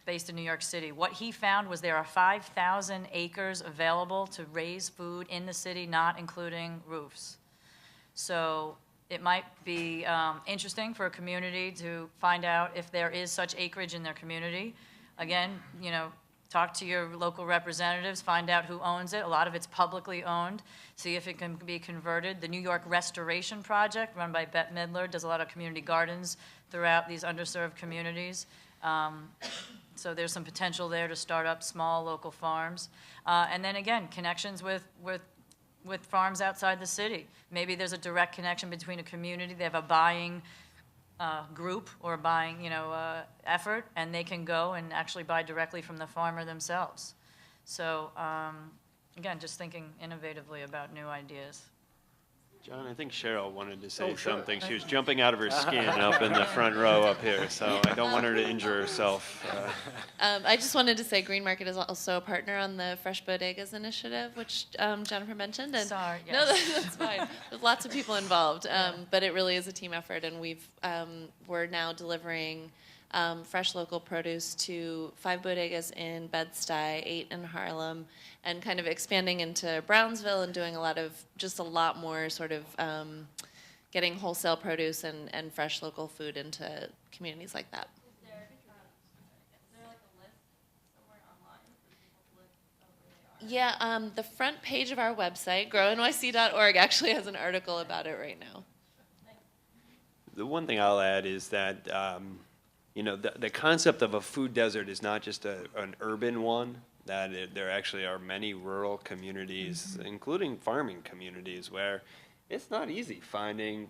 based in New York City. What he found was there are 5,000 acres available to raise food in the city, not including roofs. So it might be interesting for a community to find out if there is such acreage in their community. Again, talk to your local representatives, find out who owns it. A lot of it's publicly owned. See if it can be converted. The New York Restoration Project, run by Bette Midler, does a lot of community gardens throughout these underserved communities. So there's some potential there to start up small local farms. And then again, connections with farms outside the city. Maybe there's a direct connection between a community. They have a buying group or a buying, effort, and they can go and actually buy directly from the farmer themselves. So again, just thinking innovatively about new ideas. John, I think Cheryl wanted to say something. She was jumping out of her skin up in the front row up here, so I don't want her to injure herself. I just wanted to say Greenmarket is also a partner on the Fresh Bodegas initiative, which Jennifer mentioned. And Sorry, yes. No, that's fine. There's lots of people involved, but it really is a team effort, and we're now delivering fresh local produce to 5 bodegas in Bed-Stuy, 8 in Harlem, and kind of expanding into Brownsville and doing a lot more sort of getting wholesale produce and fresh local food into communities like that. Is there like a list somewhere online for people to look up where they are? Yeah, the front page of our website, grownyc.org, actually has an article about it right now. The one thing I'll add is that the concept of a food desert is not just an urban one, that there actually are many rural communities, including farming communities, where it's not easy finding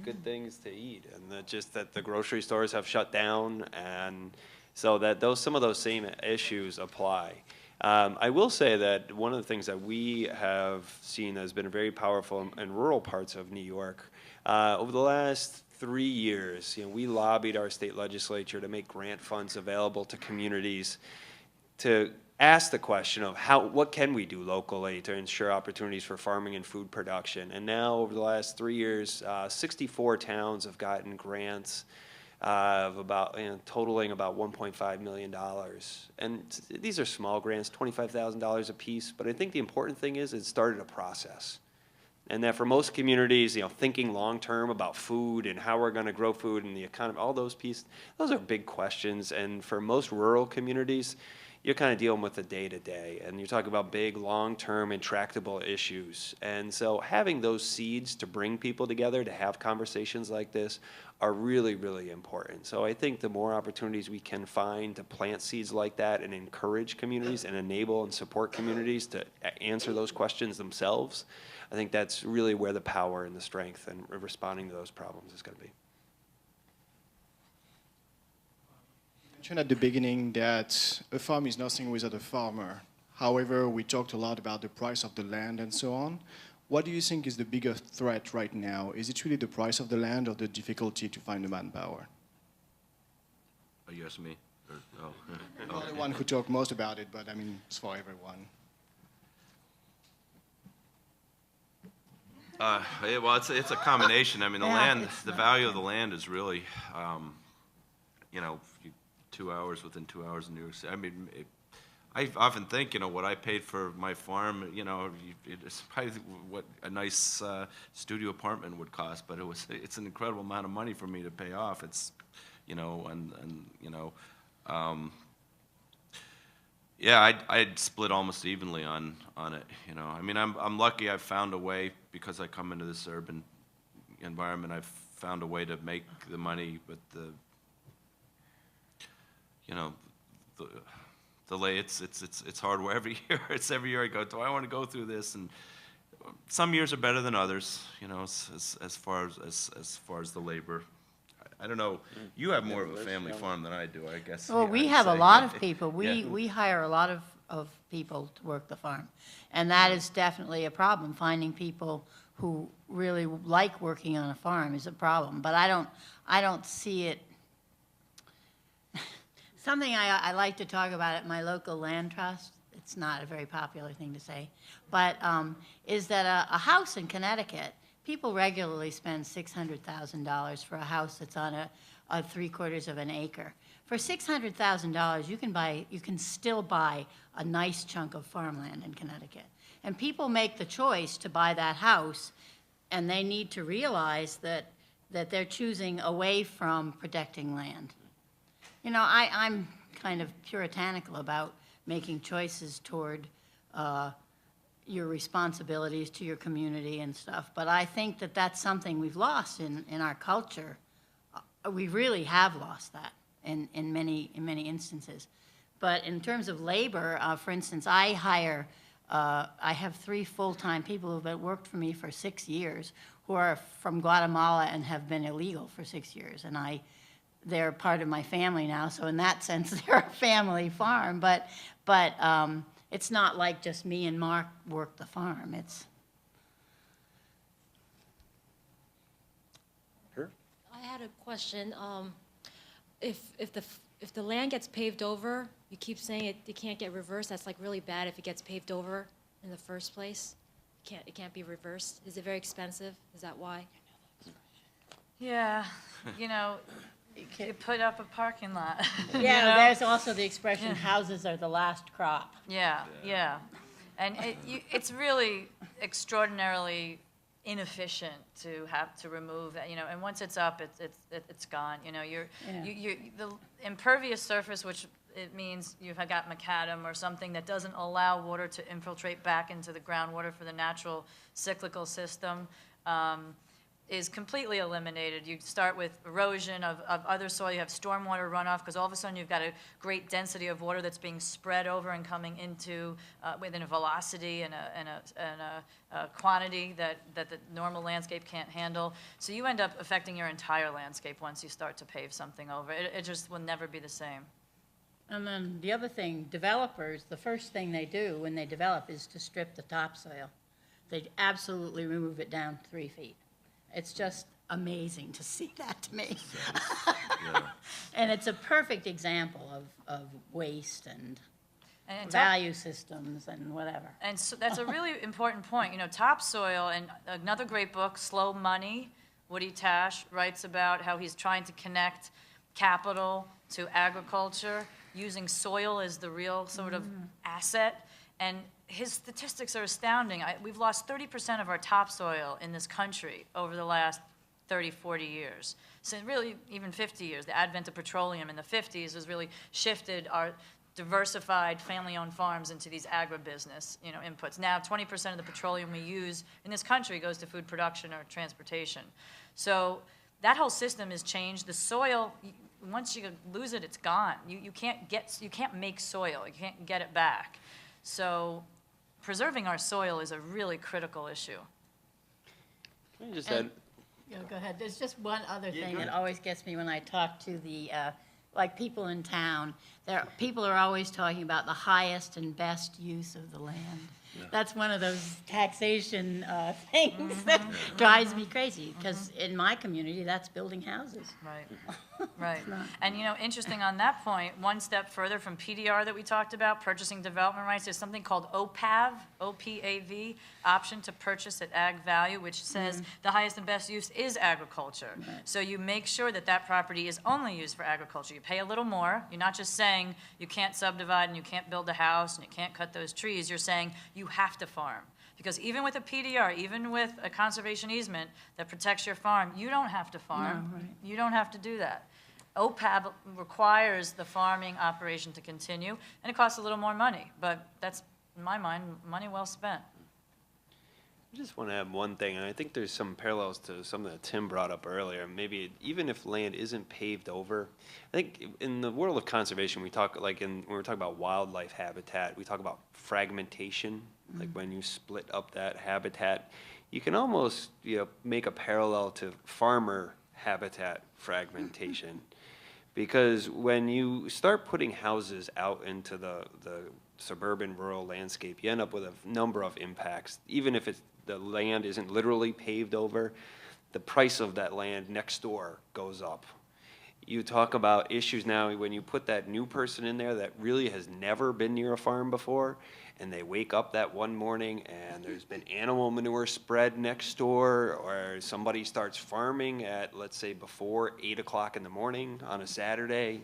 good things to eat, and just that the grocery stores have shut down, and so that some of those same issues apply. I will say that one of the things that we have seen that has been very powerful in rural parts of New York over the last 3 years, we lobbied our state legislature to make grant funds available to communities to ask the question of what can we do locally to ensure opportunities for farming and food production. And now, over the last 3 years, 64 towns have gotten grants of about totaling about $1.5 million. And these are small grants, $25,000 a piece. But I think the important thing is it started a process. And that for most communities, thinking long-term about food and how we're going to grow food and the economy, all those pieces, those are big questions. And for most rural communities, you're kind of dealing with the day-to-day. And you're talking about big, long-term, intractable issues. And so having those seeds to bring people together to have conversations like this are really, really important. So I think the more opportunities we can find to plant seeds like that and encourage communities and enable and support communities to answer those questions themselves, I think that's really where the power and the strength and responding to those problems is going to be. You mentioned at the beginning that a farm is nothing without a farmer. However, we talked a lot about the price of the land and so on. What do you think is the biggest threat right now? Is it really the price of the land or the difficulty to find the manpower? Are you asking me? Or, I'm not the one who talked most about it, but I mean, it's for everyone. Yeah, well, it's a combination. I mean, the value of the land is really, 2 hours within 2 hours in New York City. I mean, I often think, what I paid for my farm, it's probably what a nice studio apartment would cost, but it's an incredible amount of money for me to pay off. It's, yeah, I'd split almost evenly on it. I mean, I'm lucky I've found a way, because I come into this urban environment, I've found a way to make the money, but it's hard every year. It's every year I go, do I want to go through this? And some years are better than others, as far as the labor. I don't know. You have more of a family farm than I do, I guess. Well, we have a lot of people. We hire a lot of people to work the farm. And that is definitely a problem. Finding people who really like working on a farm is a problem. But I don't see it. Something I like to talk about at my local land trust, it's not a very popular thing to say, but is that a house in Connecticut, people regularly spend $600,000 for a house that's on a 3/4 of an acre. For $600,000, you can still buy a nice chunk of farmland in Connecticut. And people make the choice to buy that house, and they need to realize that they're choosing away from protecting land. I'm kind of puritanical about making choices toward your responsibilities to your community and stuff. But I think that that's something we've lost in our culture. We really have lost that in many instances. But in terms of labor, for instance, I have 3 full-time people who have worked for me for 6 years who are from Guatemala and have been illegal for 6 years. And they're part of my family now, so in that sense, they're a family farm. But it's not like just me and Mark work the farm. I had a question. If the land gets paved over, you keep saying it can't get reversed. That's like really bad if it gets paved over in the first place. It can't be reversed. Is it very expensive? Is that why? Yeah, you know, you put up a parking lot. Yeah, you know? there's also the expression, houses are the last crop. Yeah, yeah. And it's really extraordinarily inefficient to have to remove, you know, and once it's up, it's gone. You know, the impervious surface, which it means you've got macadam or something that doesn't allow water to infiltrate back into the groundwater for the natural cyclical system, is completely eliminated. You start with erosion of other soil. You have stormwater runoff because all of a sudden you've got a great density of water that's being spread over and coming into within a velocity and a quantity that the normal landscape can't handle. So you end up affecting your entire landscape once you start to pave something over. It just will never be the same. And then the other thing, developers, the first thing they do when they develop is to strip the topsoil. They absolutely remove it down 3 feet. It's just amazing to see that to me. And it's a perfect example of waste and value systems and whatever. And so that's a really important point. You know, topsoil, and another great book, Slow Money, Woody Tash writes about how he's trying to connect capital to agriculture, using soil as the real sort of asset. And his statistics are astounding. We've lost 30% of our topsoil in this country over the last 30, 40 years. So really, even 50 years. The advent of petroleum in the 50s has really shifted our diversified family-owned farms into these agribusiness, you know, inputs. Now, 20% of the petroleum we use in this country goes to food production or transportation. So that whole system has changed. The soil, once you lose it, it's gone. You can't make soil. You can't get it back. So preserving our soil is a really critical issue. Can I just add? Yeah, go ahead. There's just one other thing that always gets me when I talk to the, like people in town. People are always talking about the highest and best use of the land. That's one of those taxation things that drives me crazy, because in my community, that's building houses. Right, right. And, you know, interesting on that point, one step further from PDR that we talked about, purchasing development rights, there's something called OPAV, O-P-A-V, option to purchase at ag value, which says the highest and best use is agriculture. So you make sure that that property is only used for agriculture. You pay a little more. You're not just saying you can't subdivide and you can't build a house and you can't cut those trees. You're saying you have to farm. Because even with a PDR, even with a conservation easement that protects your farm, you don't have to farm. No, right. You don't have to do that. OPAB requires the farming operation to continue, and it costs a little more money, but that's, in my mind, money well spent. I just want to add one thing, and I think there's some parallels to something that Tim brought up earlier. Maybe even if land isn't paved over, I think in the world of conservation, we talk when we're talking about wildlife habitat, we talk about fragmentation. Like when you split up that habitat, you can almost make a parallel to farmer habitat fragmentation, because when you start putting houses out into the suburban rural landscape, you end up with a number of impacts. Even if the land isn't literally paved over, the price of that land next door goes up. You talk about issues now when you put that new person in there that really has never been near a farm before, and they wake up that one morning and there's been animal manure spread next door, or somebody starts farming at, let's say, before 8 o'clock in the morning on a Saturday,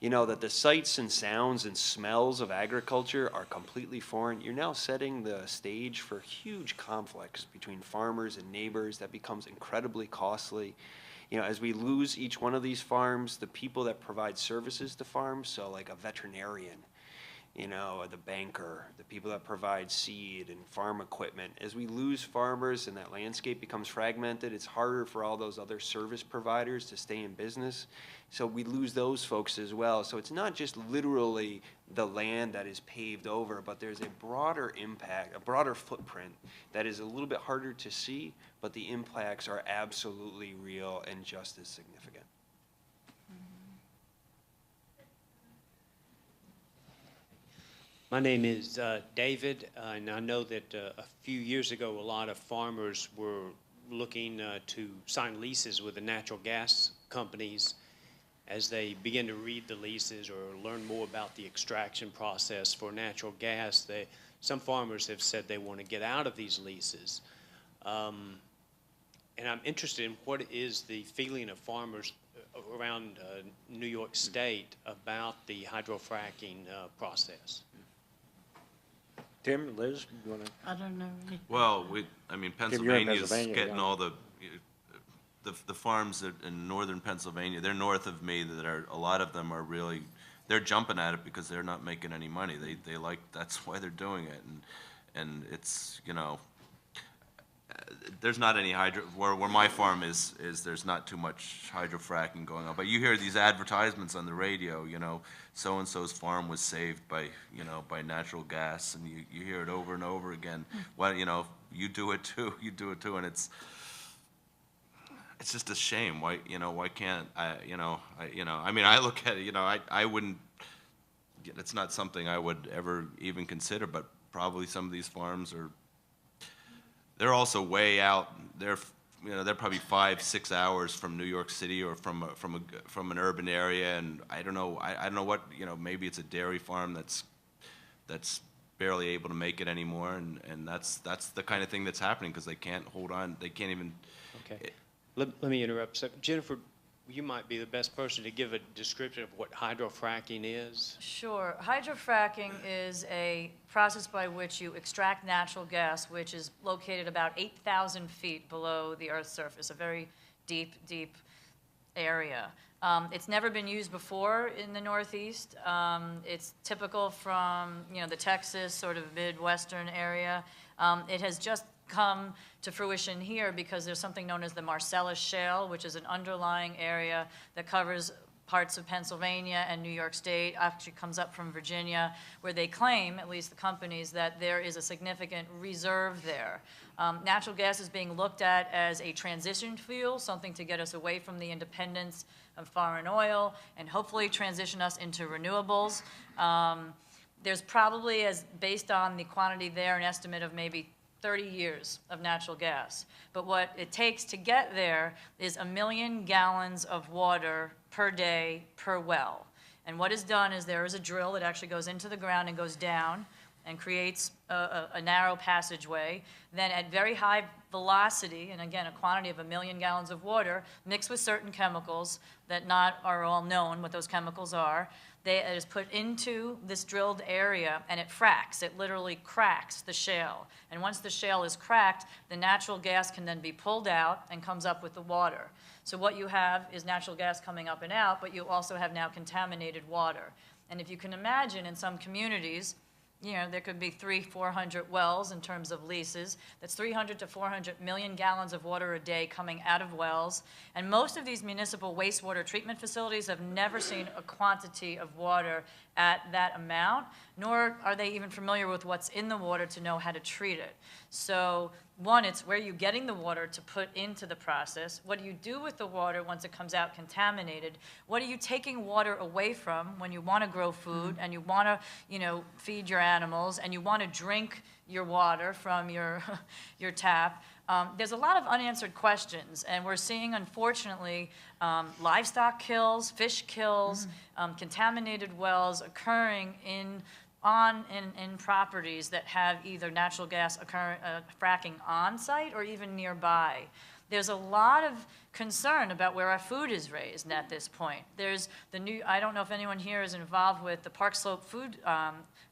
that the sights and sounds and smells of agriculture are completely foreign. You're now setting the stage for huge conflicts between farmers and neighbors that becomes incredibly costly. As we lose each one of these farms, the people that provide services to farms, so like a veterinarian, you know, the banker, the people that provide seed and farm equipment. As we lose farmers and that landscape becomes fragmented, it's harder for all those other service providers to stay in business. So we lose those folks as well. So it's not just literally the land that is paved over, but there's a broader impact, a broader footprint that is a little bit harder to see, but the impacts are absolutely real and just as significant. My name is David, and I know that a few years ago, a lot of farmers were looking to sign leases with the natural gas companies. As they begin to read the leases or learn more about the extraction process for natural gas, some farmers have said they want to get out of these leases. And I'm interested in what is the feeling of farmers around New York State about the hydrofracking process. Tim, Liz, you want to? I don't know. Well, I mean, Pennsylvania's Pennsylvania, getting yeah. all the farms that in northern Pennsylvania, they're north of me, that are, a lot of them are really, they're jumping at it because they're not making any money. They like, that's why they're doing it. And it's, you know, there's not any where my farm is there's not too much hydrofracking going on. But you hear these advertisements on the radio, you know, so-and-so's farm was saved by, you know, by natural gas, and you hear it over and over again. Well, you know, you do it too, and it's just a shame. Why, you know, why can't I mean, I look at it, you know, I wouldn't, it's not something I would ever even consider, but probably some of these farms they're also way out. They're probably 5-6 hours from New York City or from an urban area, and I don't know what, you know, maybe it's a dairy farm that's barely able to make it anymore, and that's the kind of thing that's happening because they can't hold on. They can't even. Okay. Let me interrupt. So, Jennifer, you might be the best person to give a description of what hydrofracking is. Sure. Hydrofracking is a process by which you extract natural gas, which is located about 8,000 feet below the Earth's surface, a very deep, deep area. It's never been used before in the Northeast. It's typical from, you know, the Texas sort of Midwestern area. It has just come to fruition here because there's something known as the Marcellus Shale, which is an underlying area that covers parts of Pennsylvania and New York State, actually comes up from Virginia, where they claim, at least the companies, that there is a significant reserve there. Natural gas is being looked at as a transition fuel, something to get us away from the independence of foreign oil and hopefully transition us into renewables. There's probably, based on the quantity there, an estimate of maybe 30 years of natural gas. But what it takes to get there is 1 million gallons of water per day per well. And what is done is there is a drill that actually goes into the ground and goes down and creates a narrow passageway. Then at very high velocity, and again, a quantity of 1 million gallons of water, mixed with certain chemicals that not are all known what those chemicals are, it is put into this drilled area, and it fracks. It literally cracks the shale. And once the shale is cracked, the natural gas can then be pulled out and comes up with the water. So what you have is natural gas coming up and out, but you also have now contaminated water. And if you can imagine, in some communities, you know, there could be 300-400 wells in terms of leases. That's 300 to 400 million gallons of water a day coming out of wells. And most of these municipal wastewater treatment facilities have never seen a quantity of water at that amount, nor are they even familiar with what's in the water to know how to treat it. So one, it's where you're getting the water to put into the process. What do you do with the water once it comes out contaminated? What are you taking water away from when you want to grow food and you want to, you know, feed your animals and you want to drink your water from your tap? There's a lot of unanswered questions, and we're seeing, unfortunately, livestock kills, fish kills, contaminated wells occurring in properties that have either natural gas fracking on site or even nearby. There's a lot of concern about where our food is raised at this point. There's I don't know if anyone here is involved with the Park Slope Food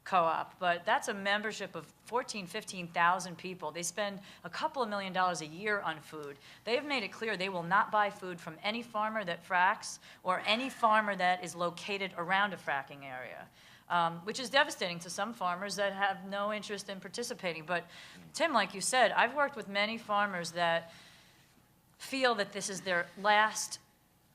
Co-op, but that's a membership of 15,000 people. They spend a couple of $1 million a year on food. They've made it clear they will not buy food from any farmer that fracks or any farmer that is located around a fracking area. which is devastating to some farmers that have no interest in participating. But Tim, like you said, I've worked with many farmers that feel that this is their last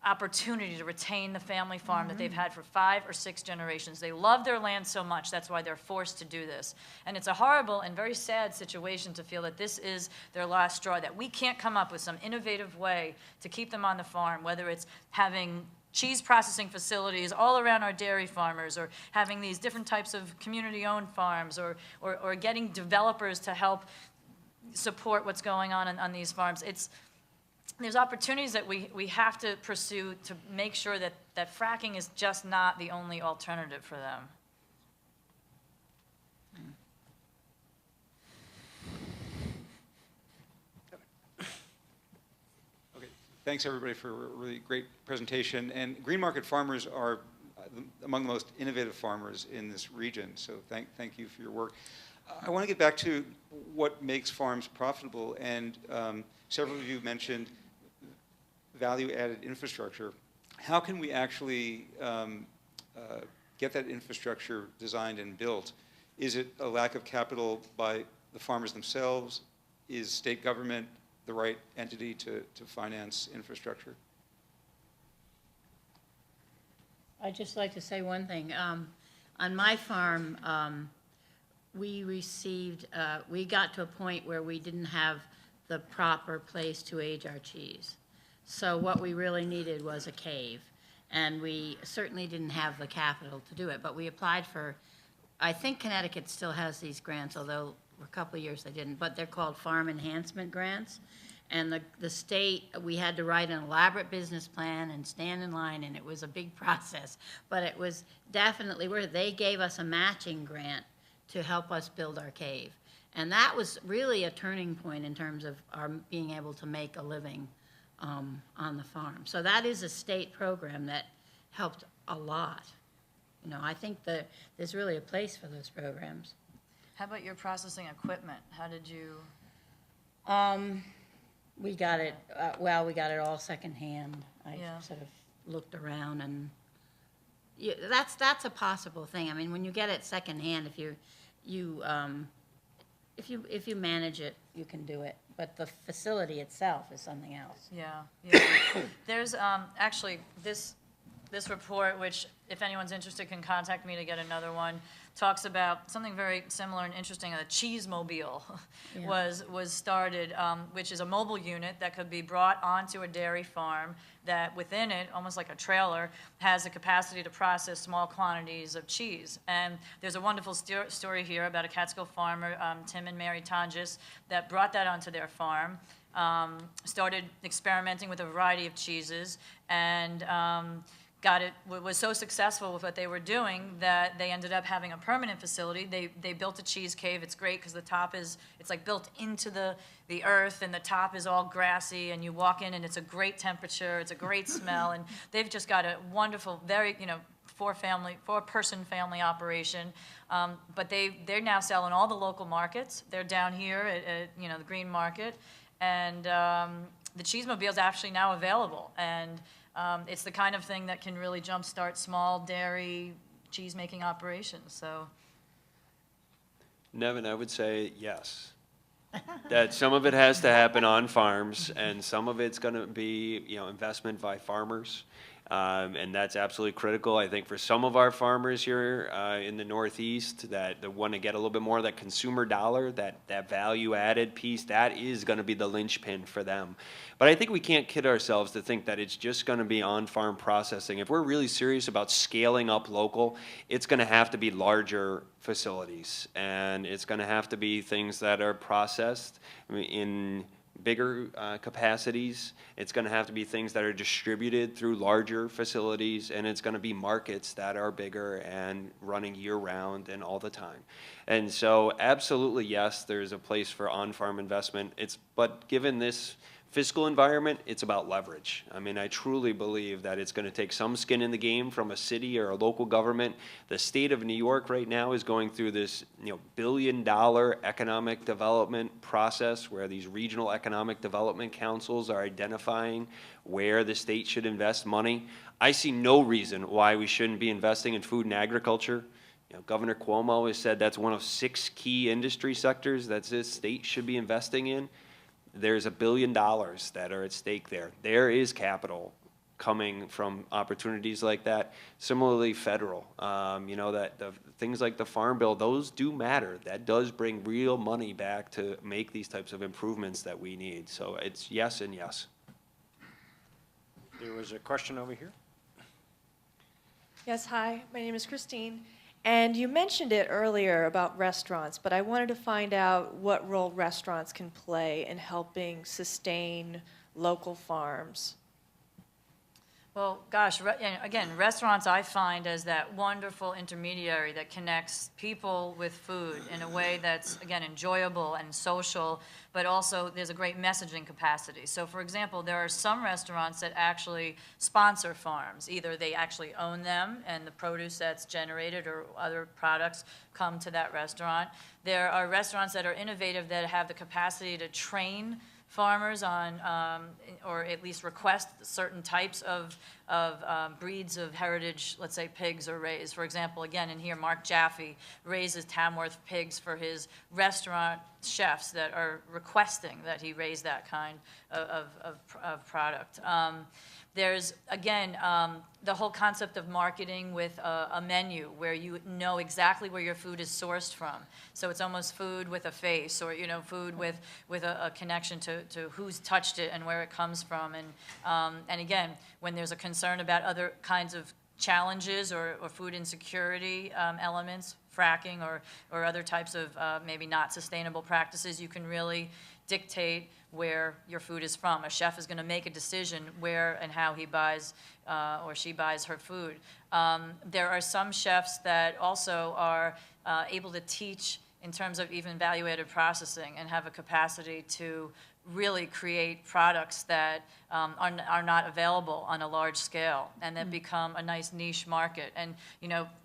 opportunity to retain the family farm that they've had for 5 or 6 generations. They love their land so much, that's why they're forced to do this. And it's a horrible and very sad situation to feel that this is their last straw, that we can't come up with some innovative way to keep them on the farm, whether it's having cheese processing facilities all around our dairy farmers, or having these different types of community-owned farms, or getting developers to help support what's going on these farms. There's opportunities that we have to pursue to make sure that fracking is just not the only alternative for them. Okay, thanks everybody for a really great presentation. And Greenmarket farmers are among the most innovative farmers in this region, so thank you for your work. I want to get back to what makes farms profitable, and several of you mentioned value-added infrastructure. How can we actually get that infrastructure designed and built? Is it a lack of capital by the farmers themselves? Is state government the right entity to finance infrastructure? I'd just like to say one thing. On my farm, we got to a point where we didn't have the proper place to age our cheese. So what we really needed was a cave, and we certainly didn't have the capital to do it, but we applied for, I think Connecticut still has these grants, although for a couple of years they didn't, but they're called farm enhancement grants. And the state, we had to write an elaborate business plan and stand in line, and it was a big process. But it was definitely worth it. They gave us a matching grant to help us build our cave. And that was really a turning point in terms of our being able to make a living on the farm. So that is a state program that helped a lot. You know, I think that there's really a place for those programs. How about your processing equipment? How did you? We got it, well, we got it all secondhand. I Yeah. sort of looked around, and that's a possible thing. I mean, when you get it secondhand, if you manage it, you can do it. But the facility itself is something else. Yeah. There's actually this report, which if anyone's interested can contact me to get another one, talks about something very similar and interesting. The Cheese Mobile was started, which is a mobile unit that could be brought onto a dairy farm that within it, almost like a trailer, has the capacity to process small quantities of cheese. And there's a wonderful story here about a Catskill farmer, Tim and Mary Tonjes, that brought that onto their farm, started experimenting with a variety of cheeses, and was so successful with what they were doing that they ended up having a permanent facility. They built a cheese cave. It's great because the top it's like built into the earth, and the top is all grassy, and you walk in and it's a great temperature, it's a great smell, and they've just got a wonderful, very, four-person family operation. But they're now selling all the local markets. They're down here at the Greenmarket, and the Cheese Mobile is actually now available, and it's the kind of thing that can really jumpstart small dairy cheese-making operations. So, Nevin, I would say yes. That some of it has to happen on farms, and some of it's going to be, investment by farmers. And that's absolutely critical, I think, for some of our farmers here in the Northeast that want to get a little bit more of that consumer dollar, that value-added piece. That is going to be the linchpin for them. But I think we can't kid ourselves to think that it's just going to be on-farm processing. If we're really serious about scaling up local, it's going to have to be larger facilities, and it's going to have to be things that are processed in bigger capacities. It's going to have to be things that are distributed through larger facilities, and it's going to be markets that are bigger and running year-round and all the time. And so absolutely, yes, there's a place for on-farm investment. But given this fiscal environment, it's about leverage. I mean, I truly believe that it's going to take some skin in the game from a city or a local government. The state of New York right now is going through this, billion-dollar economic development process where these regional economic development councils are identifying where the state should invest money. I see no reason why we shouldn't be investing in food and agriculture. Governor Cuomo has said that's one of 6 key industry sectors that this state should be investing in. There's $1 billion that are at stake there. There is capital coming from opportunities like that. Similarly, federal, that the things like the Farm Bill, those do matter. That does bring real money back to make these types of improvements that we need. So it's yes and yes. There was a question over here. Yes, hi, my name is Christine, and you mentioned it earlier about restaurants, but I wanted to find out what role restaurants can play in helping sustain local farms. Well, gosh, again, restaurants I find as that wonderful intermediary that connects people with food in a way that's, again, enjoyable and social, but also there's a great messaging capacity. So, for example, there are some restaurants that actually sponsor farms. Either they actually own them and the produce that's generated or other products come to that restaurant. There are restaurants that are innovative that have the capacity to train farmers on, or at least request certain types of breeds of heritage, let's say pigs are raised. For example, again, in here, Mark Jaffe raises Tamworth pigs for his restaurant chefs that are requesting that he raise that kind of product. There's, again, the whole concept of marketing with a menu where you know exactly where your food is sourced from. So it's almost food with a face, or food with a connection to who's touched it and where it comes from. And again, when there's a concern about other kinds of challenges or food insecurity elements, fracking or other types of maybe not sustainable practices, you can really dictate where your food is from. A chef is going to make a decision where and how he buys or she buys her food. There are some chefs that also are able to teach in terms of even value-added processing and have a capacity to really create products that are not available on a large scale and that become a nice niche market. And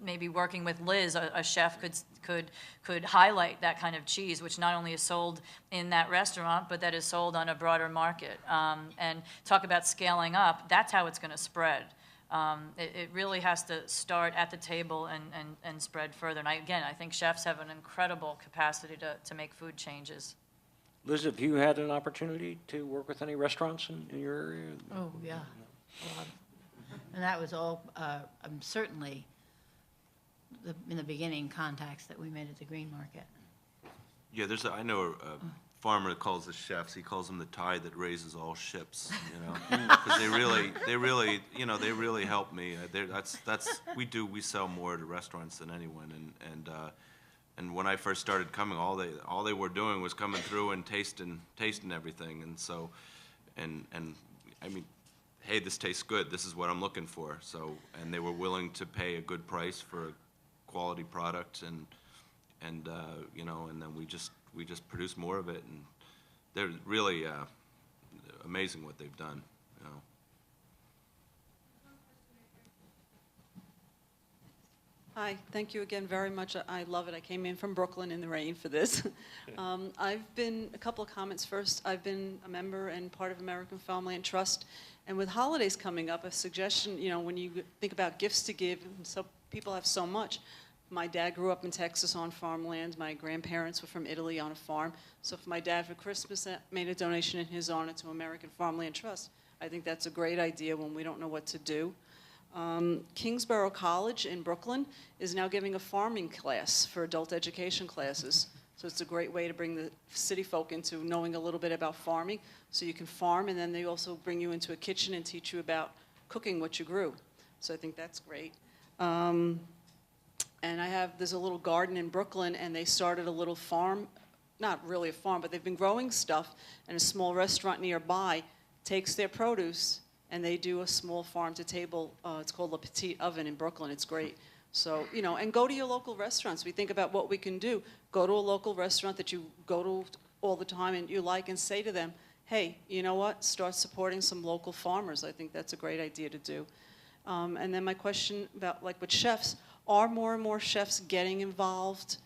maybe working with Liz, a chef could highlight that kind of cheese, which not only is sold in that restaurant, but that is sold on a broader market. And talk about scaling up, that's how it's going to spread. It really has to start at the table and spread further. And I think chefs have an incredible capacity to make food changes. Liz, have you had an opportunity to work with any restaurants in your area? Oh, yeah. And that was all, certainly, in the beginning, contacts that we made at the Greenmarket. Yeah, I know a farmer that calls the chefs, he calls them the tide that raises all ships, because they really help me. We sell more to restaurants than anyone, and when I first started coming, all they were doing was coming through and tasting everything, and so, and I mean, hey, this tastes good. This is what I'm looking for. So, and they were willing to pay a good price for a quality product, and then we just produce more of it, and they're really amazing what they've done. Hi, thank you again very much. I love it. I came in from Brooklyn in the rain for this. I've been, a couple of comments first. I've been a member and part of American Farmland Trust. And with holidays coming up, a suggestion, when you think about gifts to give, and so people have so much. My dad grew up in Texas on farmland. My grandparents were from Italy on a farm. So if my dad for Christmas made a donation in his honor to American Farmland Trust, I think that's a great idea when we don't know what to do. Kingsborough College in Brooklyn is now giving a farming class for adult education classes. So it's a great way to bring the city folk into knowing a little bit about farming. So you can farm, and then they also bring you into a kitchen and teach you about cooking what you grew. So I think that's great. And there's a little garden in Brooklyn, and they started a little farm, not really a farm, but they've been growing stuff, and a small restaurant nearby takes their produce and they do a small farm to table. It's called La Petite Oven in Brooklyn. It's great. So, and go to your local restaurants. We think about what we can do. Go to a local restaurant that you go to all the time and you like, and say to them, hey, you know what? Start supporting some local farmers. I think that's a great idea to do. And then my question about, like with chefs, are more and more chefs getting involved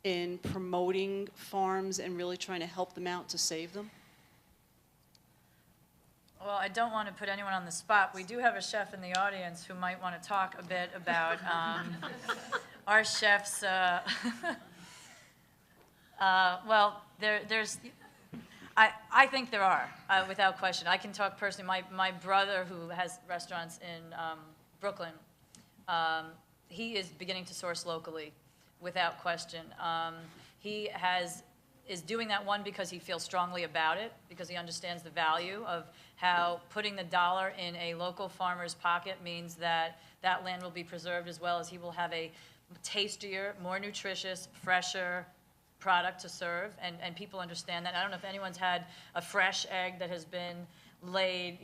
in promoting farms and really trying to help them out to save them? Well, I don't want to put anyone on the spot. We do have a chef in the audience who might want to talk a bit about our chefs, well, I think there are, without question. I can talk personally. My brother, who has restaurants in Brooklyn, he is beginning to source locally, without question. He is doing that, one, because he feels strongly about it, because he understands the value of how putting the dollar in a local farmer's pocket means that that land will be preserved, as well as he will have a tastier, more nutritious, fresher product to serve, and people understand that. I don't know if anyone's had a fresh egg that has been laid,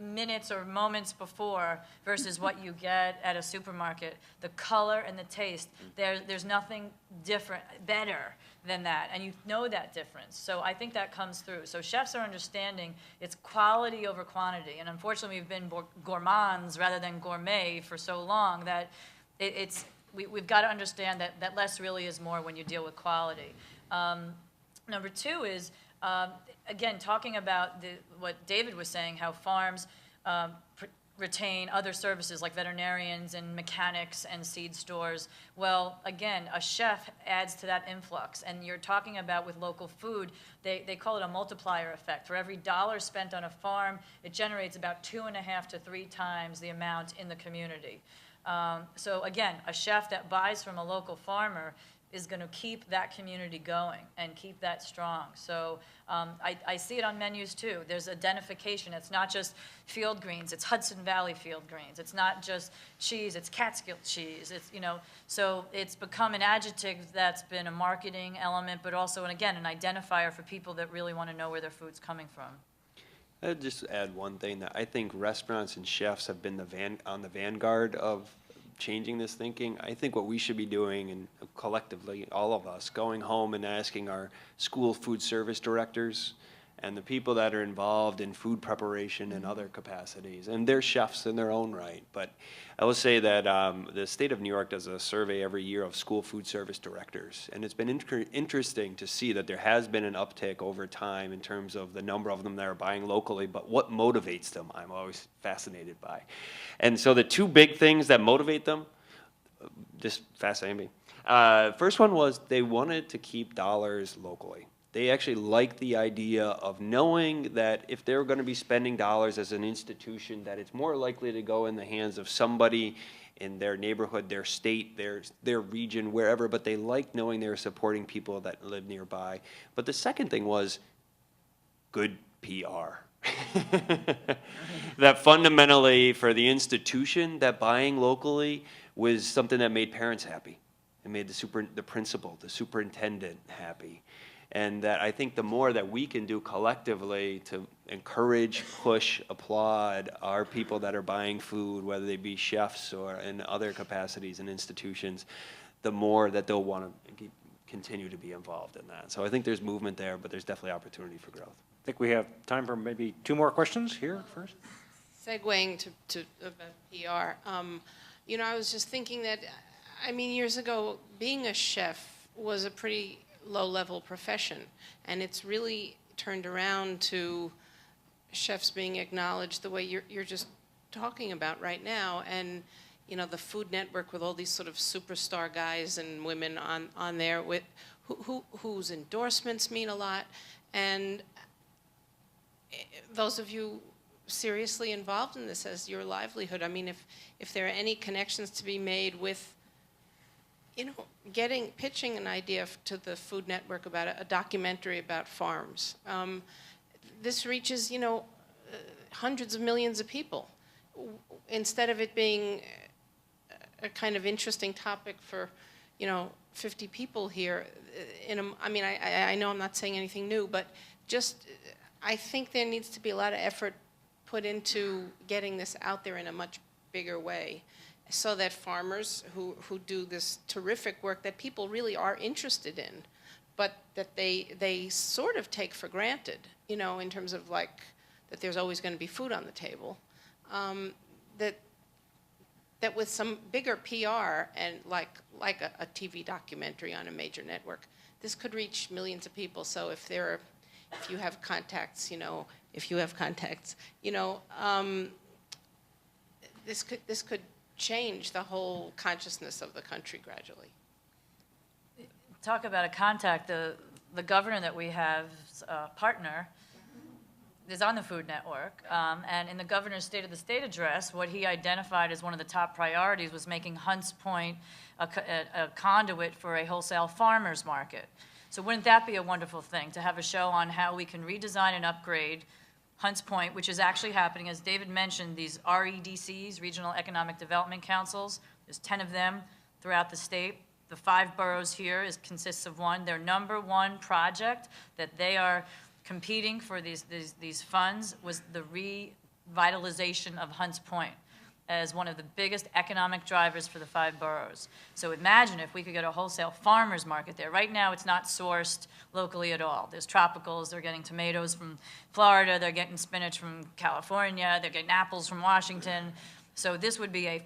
minutes or moments before versus what you get at a supermarket. The color and the taste, there's nothing better than that, and you know that difference. So I think that comes through. So chefs are understanding it's quality over quantity, and unfortunately we've been gourmands rather than gourmet for so long that we've got to understand that less really is more when you deal with quality. Number two is, again, talking about what David was saying, how farms retain other services like veterinarians and mechanics and seed stores. Well, again, a chef adds to that influx. And you're talking about with local food, they call it a multiplier effect. For every dollar spent on a farm, it generates about 2.5 to 3 times the amount in the community. So again, a chef that buys from a local farmer is going to keep that community going and keep that strong. So I see it on menus too. There's identification. It's not just field greens. It's Hudson Valley field greens. It's not just cheese. It's Catskill cheese. It's, so it's become an adjective that's been a marketing element, but also, and again, an identifier for people that really want to know where their food's coming from. I'd just add one thing, that I think restaurants and chefs have been on the vanguard of changing this thinking. I think what we should be doing, and collectively, all of us, going home and asking our school food service directors and the people that are involved in food preparation and other capacities, and they're chefs in their own right. But I will say that the state of New York does a survey every year of school food service directors, and it's been interesting to see that there has been an uptick over time in terms of the number of them that are buying locally, but what motivates them, I'm always fascinated by. And so the two big things that motivate them, just fascinating me. First one was they wanted to keep dollars locally. They actually liked the idea of knowing that if they were going to be spending dollars as an institution, that it's more likely to go in the hands of somebody in their neighborhood, their state, their region, wherever, but they liked knowing they were supporting people that live nearby. But the second thing was good PR. That fundamentally for the institution, that buying locally was something that made parents happy. It made the principal, the superintendent happy. And that I think the more that we can do collectively to encourage, push, applaud our people that are buying food, whether they be chefs or in other capacities and institutions, the more that they'll want to continue to be involved in that. So I think there's movement there, but there's definitely opportunity for growth. I think we have time for maybe 2 more questions here first. Segueing to PR, I was just thinking that, years ago, being a chef was a pretty low-level profession, and it's really turned around to chefs being acknowledged the way you're just talking about right now, and the Food Network with all these sort of superstar guys and women on there with whose endorsements mean a lot, and those of you seriously involved in this as your livelihood, if there are any connections to be made with pitching an idea to the Food Network about a documentary about farms. This reaches, hundreds of millions of people. Instead of it being a kind of interesting topic for, 50 people here, I know I'm not saying anything new, but just, I think there needs to be a lot of effort put into getting this out there in a much bigger way, so that farmers who do this terrific work that people really are interested in, but that they sort of take for granted, in terms of that there's always going to be food on the table, that with some bigger PR and like a TV documentary on a major network, this could reach millions of people. So if you have contacts, this could change the whole consciousness of the country gradually. Talk about a contact, the governor that we have, partner, is on the Food Network, and in the governor's State of the State address, what he identified as one of the top priorities was making Hunts Point a conduit for a wholesale farmers market. So wouldn't that be a wonderful thing, to have a show on how we can redesign and upgrade Hunts Point, which is actually happening. As David mentioned, these REDCs, Regional Economic Development Councils, there's 10 of them throughout the state. The 5 boroughs here consists of one. Their number one project that they are competing for these funds was the revitalization of Hunts Point as one of the biggest economic drivers for the 5 boroughs. So imagine if we could get a wholesale farmers market there. Right now, it's not sourced locally at all. There's tropicals, they're getting tomatoes from Florida, they're getting spinach from California, they're getting apples from Washington. So this would be a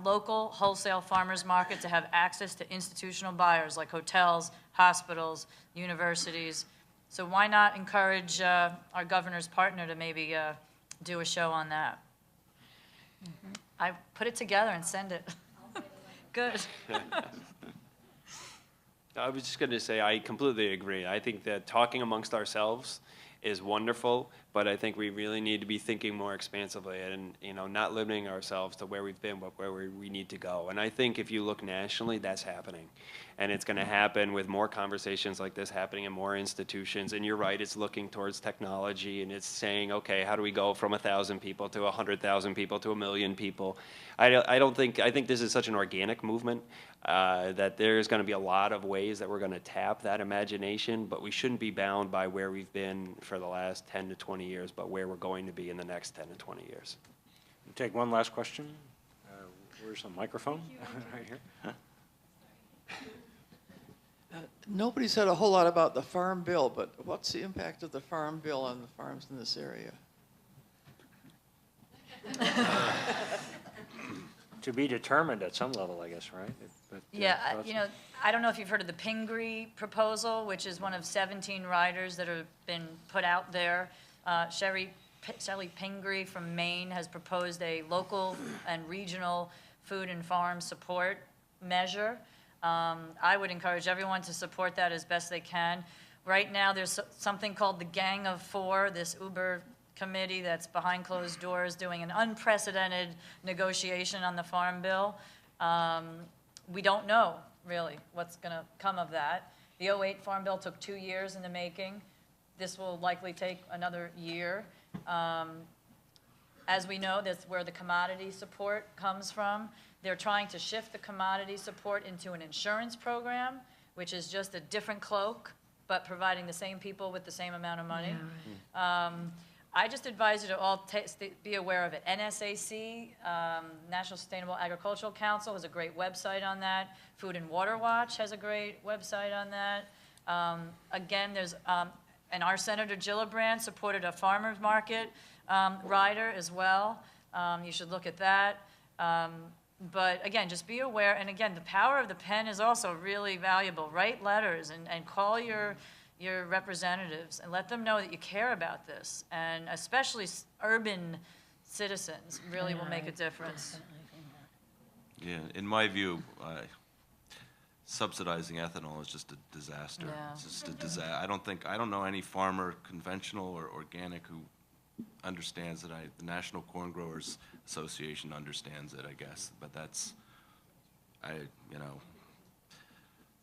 local wholesale farmers market to have access to institutional buyers like hotels, hospitals, universities. So why not encourage our governor's partner to maybe do a show on that? I put it together and send it. Good. I was just going to say, I completely agree. I think that talking amongst ourselves is wonderful, but I think we really need to be thinking more expansively and, you know, not limiting ourselves to where we've been, but where we need to go. And I think if you look nationally, that's happening. And it's going to happen with more conversations like this happening in more institutions. And you're right, it's looking towards technology, and it's saying, okay, how do we go from 1,000 people to 100,000 people to 1 million people? I think this is such an organic movement that there's going to be a lot of ways that we're going to tap that imagination, but we shouldn't be bound by where we've been for the last 10 to 20 years, but where we're going to be in the next 10 to 20 years. We'll take one last question. Where's the microphone? Right here. Nobody said a whole lot about the farm bill, but what's the impact of the farm bill on the farms in this area? To be determined at some level, I guess, right? Yeah, you know, I don't know if you've heard of the Pingree proposal, which is one of 17 riders that have been put out there. Shelley Pingree from Maine has proposed a local and regional food and farm support measure. I would encourage everyone to support that as best they can. Right now, there's something called the Gang of Four, this Uber committee that's behind closed doors doing an unprecedented negotiation on the Farm Bill. We don't know, really, what's going to come of that. The 2008 Farm Bill took 2 years in the making. This will likely take another year. As we know, that's where the commodity support comes from. They're trying to shift the commodity support into an insurance program, which is just a different cloak, but providing the same people with the same amount of money. Yeah, right. I just advise you to all be aware of it. NSAC, National Sustainable Agricultural Council, has a great website on that. Food and Water Watch has a great website on that. Again, there's, and our Senator Gillibrand supported a farmer's market rider as well. You should look at that. But again, just be aware, and again, the power of the pen is also really valuable. Write letters and call your representatives and let them know that you care about this, and especially urban citizens really will make a difference. Yeah, in my view, subsidizing ethanol is just a disaster. Yeah. It's just a disaster. I don't know any farmer, conventional or organic, who understands it. The National Corn Growers Association understands it, I guess, but that's, you know,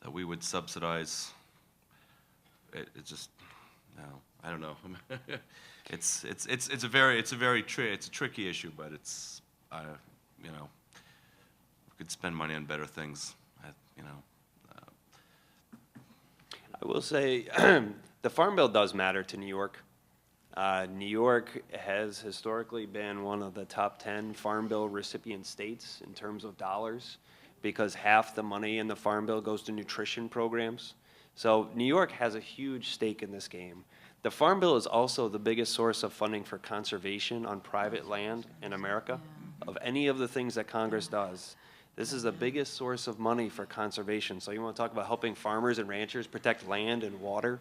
that we would subsidize it just, no, I don't know. it's a tricky issue, but it's, you know, we could spend money on better things, you know. I will say the Farm Bill does matter to New York. New York has historically been one of the top 10 Farm Bill recipient states in terms of dollars, because half the money in the Farm Bill goes to nutrition programs. So New York has a huge stake in this game. The Farm Bill is also the biggest source of funding for conservation on private land in America, of any of the things that Congress does. This is the biggest source of money for conservation. So you want to talk about helping farmers and ranchers protect land and water?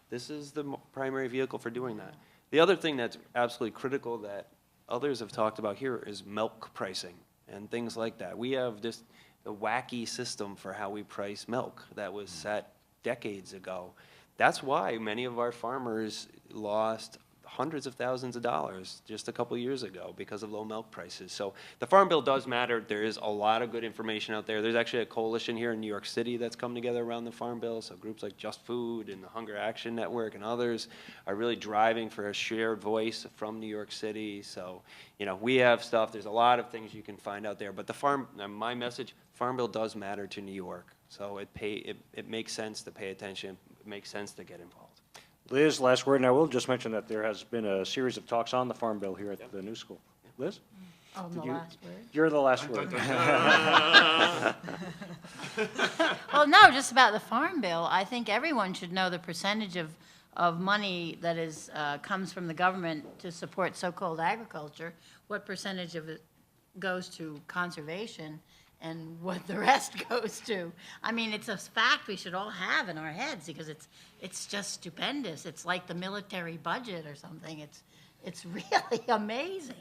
This is the primary vehicle for doing that. The other thing that's absolutely critical that others have talked about here is milk pricing. and things like that. We have just a wacky system for how we price milk that was set decades ago. That's why many of our farmers lost hundreds of thousands of dollars just a couple years ago because of low milk prices. So the Farm Bill does matter. There is a lot of good information out there. There's actually a coalition here in New York City that's come together around the Farm Bill. So groups like Just Food and the Hunger Action Network and others are really driving for a shared voice from New York City. So, you know, we have stuff. There's a lot of things you can find out there. But my message, Farm Bill does matter to New York. So it makes sense to pay attention. It makes sense to get involved. Liz, last word, and I will just mention that there has been a series of talks on the Farm Bill here at the new school. Liz? Oh, the last word? You're the last word. Well, no, just about the Farm Bill. I think everyone should know the percentage of money that is, comes from the government to support so-called agriculture, what percentage of it goes to conservation, and what the rest goes to. I mean, it's a fact we should all have in our heads because it's just stupendous. It's like the military budget or something. It's really amazing.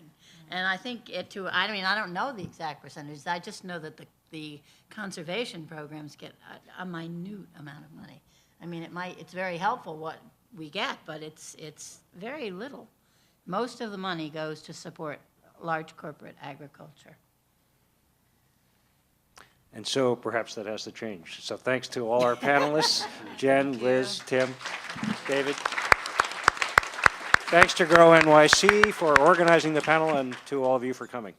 And I think I mean, I don't know the exact percentages. I just know that the conservation programs get a minute amount of money. I mean, it's very helpful what we get, but it's very little. Most of the money goes to support large corporate agriculture. And so perhaps that has to change. So thanks to all our panelists, Jen, Liz, Tim, David. Thanks to Grow NYC for organizing the panel and to all of you for coming.